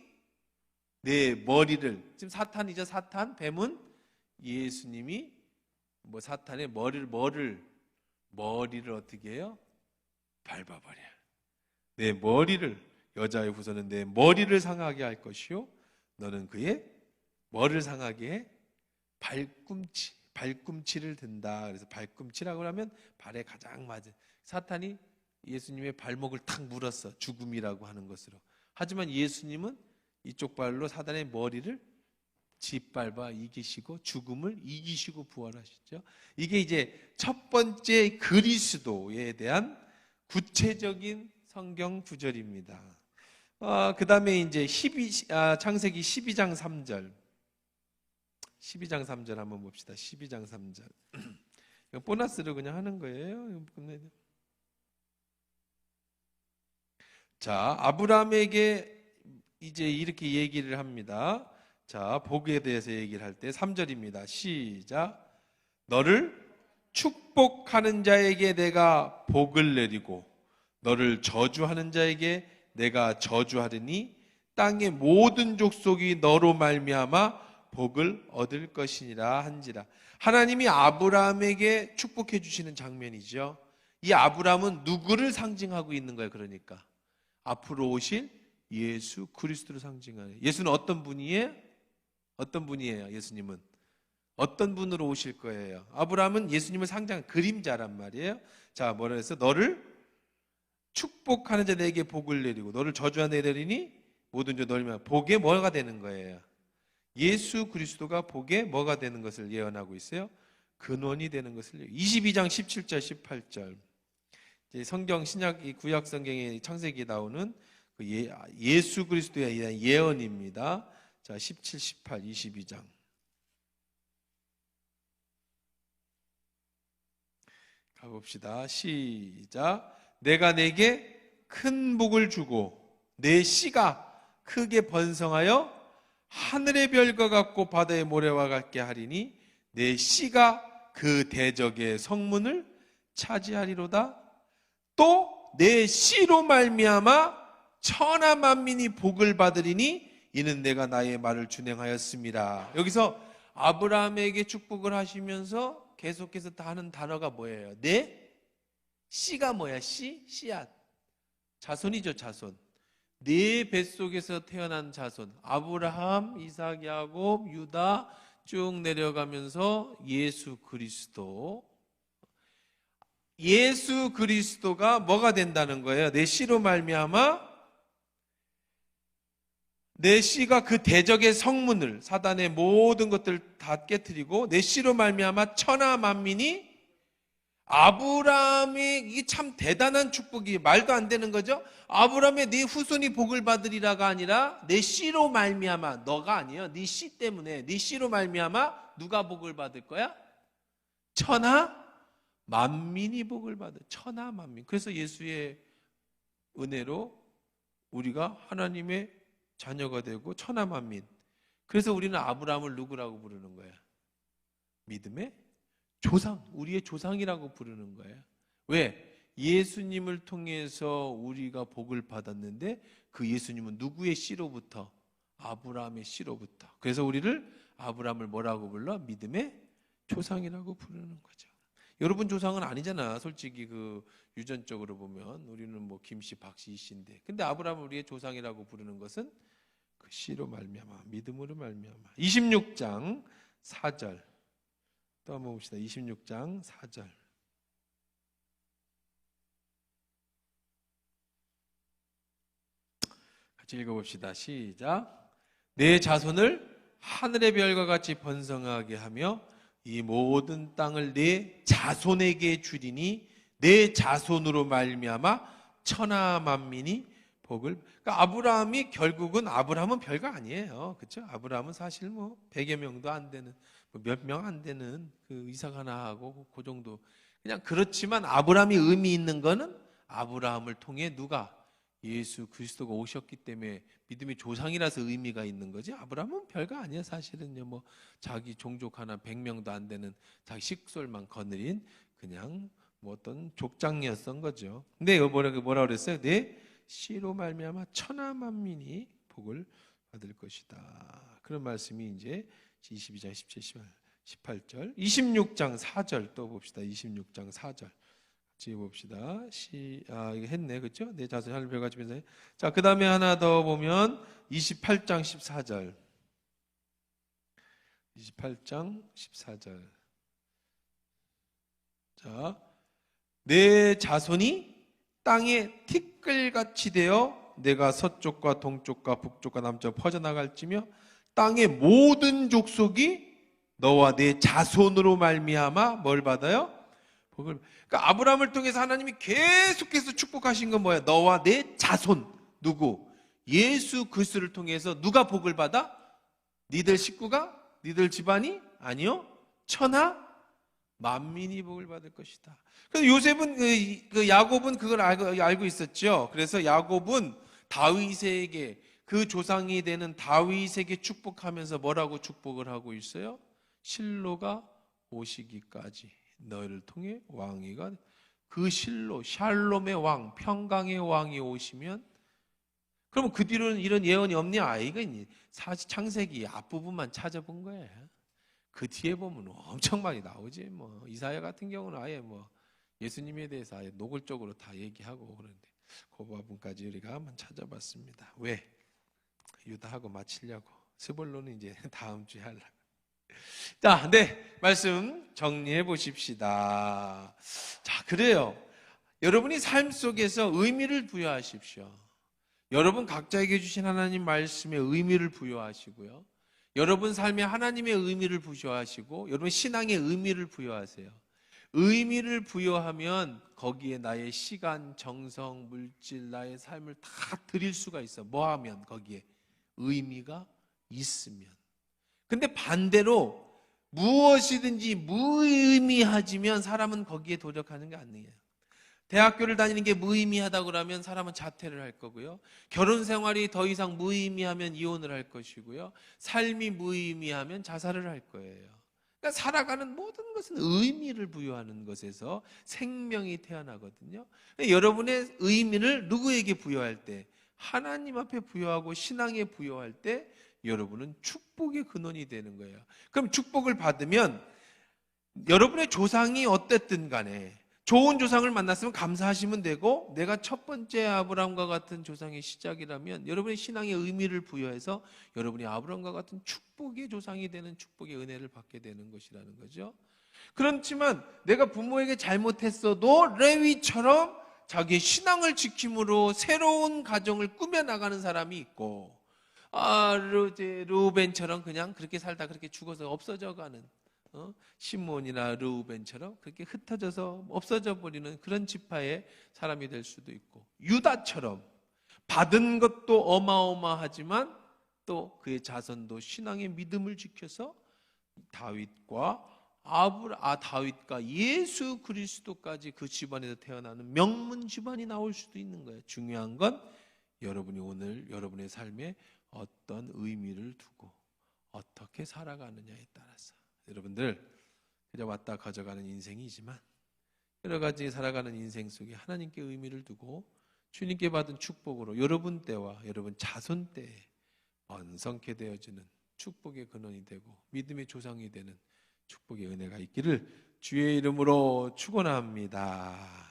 내 머리를, 지금 사탄이죠. 사탄, 뱀은 예수님이 뭐 사탄의 머리를 어떻게 해요? 밟아버려. 내 머리를, 여자의 후손은 내 머리를 상하게 할 것이요 너는 그의 머리를 상하게 해 발꿈치를 든다. 그래서 발꿈치라고 하면 발에 가장 맞은, 사탄이 예수님의 발목을 탁 물었어. 죽음이라고 하는 것으로. 하지만 예수님은 이쪽 발로 사단의 머리를 짓밟아 이기시고 죽음을 이기시고 부활하셨죠. 이게 이제 첫 번째 그리스도에 대한 구체적인 성경 구절입니다. 그 다음에 이제 창세기 12장 3절. 12장 3절 한번 봅시다. 12장 3절. 이거 보너스로 그냥 하는 거예요. 자, 아브라함에게 이제 이렇게 얘기를 합니다. 자, 복에 대해서 얘기를 할 때 3절입니다. 시작. 너를 축복하는 자에게 내가 복을 내리고 너를 저주하는 자에게 내가 저주하리니 땅의 모든 족속이 너로 말미암아 복을 얻을 것이니라 한지라. 하나님이 아브라함에게 축복해 주시는 장면이죠. 이 아브라함은 누구를 상징하고 있는 거예요? 그러니까 앞으로 오실 예수 그리스도를 상징하는. 예수는 어떤 분이에요? 어떤 분이에요? 예수님은 어떤 분으로 오실 거예요? 아브라함은 예수님을 상징하는 그림자란 말이에요. 자, 뭐라 해서 너를 축복하는 자 내게 복을 내리고 너를 저주하는 자 내리니 모든 자 너를 복에 뭐가 되는 거예요? 예수 그리스도가 복에 뭐가 되는 것을 예언하고 있어요? 근원이 되는 것을. 22장 17절 18절. 이제 성경 신약 구약 성경의 창세기에 나오는 그 예수 그리스도에 대한 예언입니다. 자, 17, 18, 22장. 가봅시다. 시작. 내가 내게 큰 복을 주고 내 씨가 크게 번성하여 하늘의 별과 같고 바다의 모래와 같게 하리니 내 씨가 그 대적의 성문을 차지하리로다. 또 내 씨로 말미암아 천하 만민이 복을 받으리니 이는 내가 나의 말을 준행하였습니다. 여기서 아브라함에게 축복을 하시면서 계속해서 다 하는 단어가 뭐예요? 내 씨가 뭐야? 씨앗. 자손이죠, 자손. 네 뱃속에서 태어난 자손. 아브라함, 이삭, 야곱, 유다 쭉 내려가면서 예수 그리스도. 예수 그리스도가 뭐가 된다는 거예요? 내 씨로 말미암아 내 씨가 그 대적의 성문을, 사단의 모든 것들을 다 깨트리고 내 씨로 말미암아 천하 만민이, 아브라함이, 이게 참 대단한 축복이 말도 안 되는 거죠. 아브라함의 네 후손이 복을 받으리라가 아니라 내 씨로 말미암아, 너가 아니에요. 네 씨 때문에 네 씨로 말미암아 누가 복을 받을 거야? 천하 만민이 복을 받을. 천하 만민. 그래서 예수의 은혜로 우리가 하나님의 자녀가 되고 천하 만민. 그래서 우리는 아브라함을 누구라고 부르는 거야? 믿음의 조상, 우리의 조상이라고 부르는 거예요. 왜? 예수님을 통해서 우리가 복을 받았는데 그 예수님은 누구의 씨로부터? 아브라함의 씨로부터. 그래서 우리를 아브라함을 뭐라고 불러? 믿음의 조상이라고 부르는 거죠. 여러분 조상은 아니잖아. 솔직히 그 유전적으로 보면 우리는 뭐 김씨, 박씨, 이씨인데. 근데 아브라함을 우리의 조상이라고 부르는 것은 그 씨로 말미암아, 믿음으로 말미암아. 26장 4절. 또 한번 봅시다. 26장 4절. 같이 읽어봅시다. 시작. 내 자손을 하늘의 별과 같이 번성하게 하며 이 모든 땅을 내 자손에게 주리니 내 자손으로 말미암아 천하 만민이 복을. 그러니까 아브라함이 결국은, 아브라함은 별거 아니에요. 그렇죠? 아브라함은 사실 뭐 100여 명도 안 되는, 몇 명 안 되는 그 이삭 하나 하고 그 정도. 그냥 그렇지만 아브라함이 의미 있는 거는 아브라함을 통해 누가? 예수 그리스도가 오셨기 때문에 믿음의 조상이라서 의미가 있는 거지. 아브라함은 별거 아니야 사실은요. 뭐 자기 종족 하나 100명도 안 되는 자기 식솔만 거느린 그냥 뭐 어떤 족장이었던 거죠. 근데 이거 뭐라 그랬어요? 내 씨로 말미암아 천하 만민이 복을 받을 것이다. 그런 말씀이 이제 22장 17, 18절, 26장 4절 또 봅시다. 26장 4절. 같이 봅시다. 이거 했네. 그렇죠? 내 자손이 하늘 별같이 변상해. 자, 그다음에 하나 더 보면 28장 14절. 28장 14절. 자, 내 자손이 땅에 티끌같이 되어 내가 서쪽과 동쪽과 북쪽과 남쪽 퍼져나갈지며 땅의 모든 족속이 너와 내 자손으로 말미암아 뭘 받아요? 복을. 그러니까 아브라함을 통해서 하나님이 계속해서 축복하신 건 뭐야? 너와 내 자손. 누구? 예수 그리스도를 통해서 누가 복을 받아? 니들 식구가? 니들 집안이? 아니요. 천하 만민이 복을 받을 것이다. 그래서 요셉은 그 야곱은 그걸 알고 있었죠. 그래서 야곱은 다윗에게 그 조상이 되는 다윗에게 축복하면서 뭐라고 축복을 하고 있어요? 실로가 오시기까지 너희를 통해 왕이가, 그 실로 샬롬의 왕, 평강의 왕이 오시면, 그러면 그 뒤로는 이런 예언이 없냐? 이거 사실 창세기 앞부분만 찾아본 거예요. 그 뒤에 보면 엄청 많이 나오지. 뭐 이사야 같은 경우는 아예 뭐 예수님에 대해서 아예 노골적으로 다 얘기하고 그러는데 그 부분까지 우리가 한번 찾아봤습니다. 왜? 유다하고 마치려고. 스볼론은 이제 다음 주에 하려고. 자, 말씀 정리해 보십시다. 자, 그래요. 여러분이 삶 속에서 의미를 부여하십시오. 여러분 각자에게 주신 하나님 말씀에 의미를 부여하시고요. 여러분 삶에 하나님의 의미를 부여하시고 여러분 신앙의 의미를 부여하세요. 의미를 부여하면 거기에 나의 시간, 정성, 물질, 나의 삶을 다 드릴 수가 있어. 뭐 하면? 거기에 의미가 있으면. 근데 반대로 무엇이든지 무의미하지면 사람은 거기에 도력하는 게 아니에요. 대학교를 다니는 게 무의미하다고 그러면 사람은 자퇴를 할 거고요. 결혼 생활이 더 이상 무의미하면 이혼을 할 것이고요. 삶이 무의미하면 자살을 할 거예요. 그러니까 살아가는 모든 것은 의미를 부여하는 것에서 생명이 태어나거든요. 여러분의 의미를 누구에게 부여할 때? 하나님 앞에 부여하고 신앙에 부여할 때 여러분은 축복의 근원이 되는 거예요. 그럼 축복을 받으면 여러분의 조상이 어땠든 간에 좋은 조상을 만났으면 감사하시면 되고, 내가 첫 번째 아브라함과 같은 조상의 시작이라면 여러분의 신앙의 의미를 부여해서 여러분이 아브라함과 같은 축복의 조상이 되는 축복의 은혜를 받게 되는 것이라는 거죠. 그렇지만 내가 부모에게 잘못했어도 레위처럼 자기의 신앙을 지킴으로 새로운 가정을 꾸며나가는 사람이 있고, 르우벤처럼 그냥 그렇게 살다 그렇게 죽어서 없어져 가는, 시몬이나 르우벤처럼 그렇게 흩어져서 없어져 버리는 그런 지파의 사람이 될 수도 있고, 유다처럼 받은 것도 어마어마하지만 또 그의 자손도 신앙의 믿음을 지켜서 다윗과 예수 그리스도까지 그 집안에서 태어나는 명문 집안이 나올 수도 있는 거예요. 중요한 건 여러분이 오늘 여러분의 삶에 어떤 의미를 두고 어떻게 살아가느냐에 따라서, 여러분들 그저 왔다 가져가는 인생이지만 여러 가지 살아가는 인생 속에 하나님께 의미를 두고 주님께 받은 축복으로 여러분 때와 여러분 자손 때에 번성케 되어지는 축복의 근원이 되고 믿음의 조상이 되는 축복의 은혜가 있기를 주의 이름으로 축원합니다.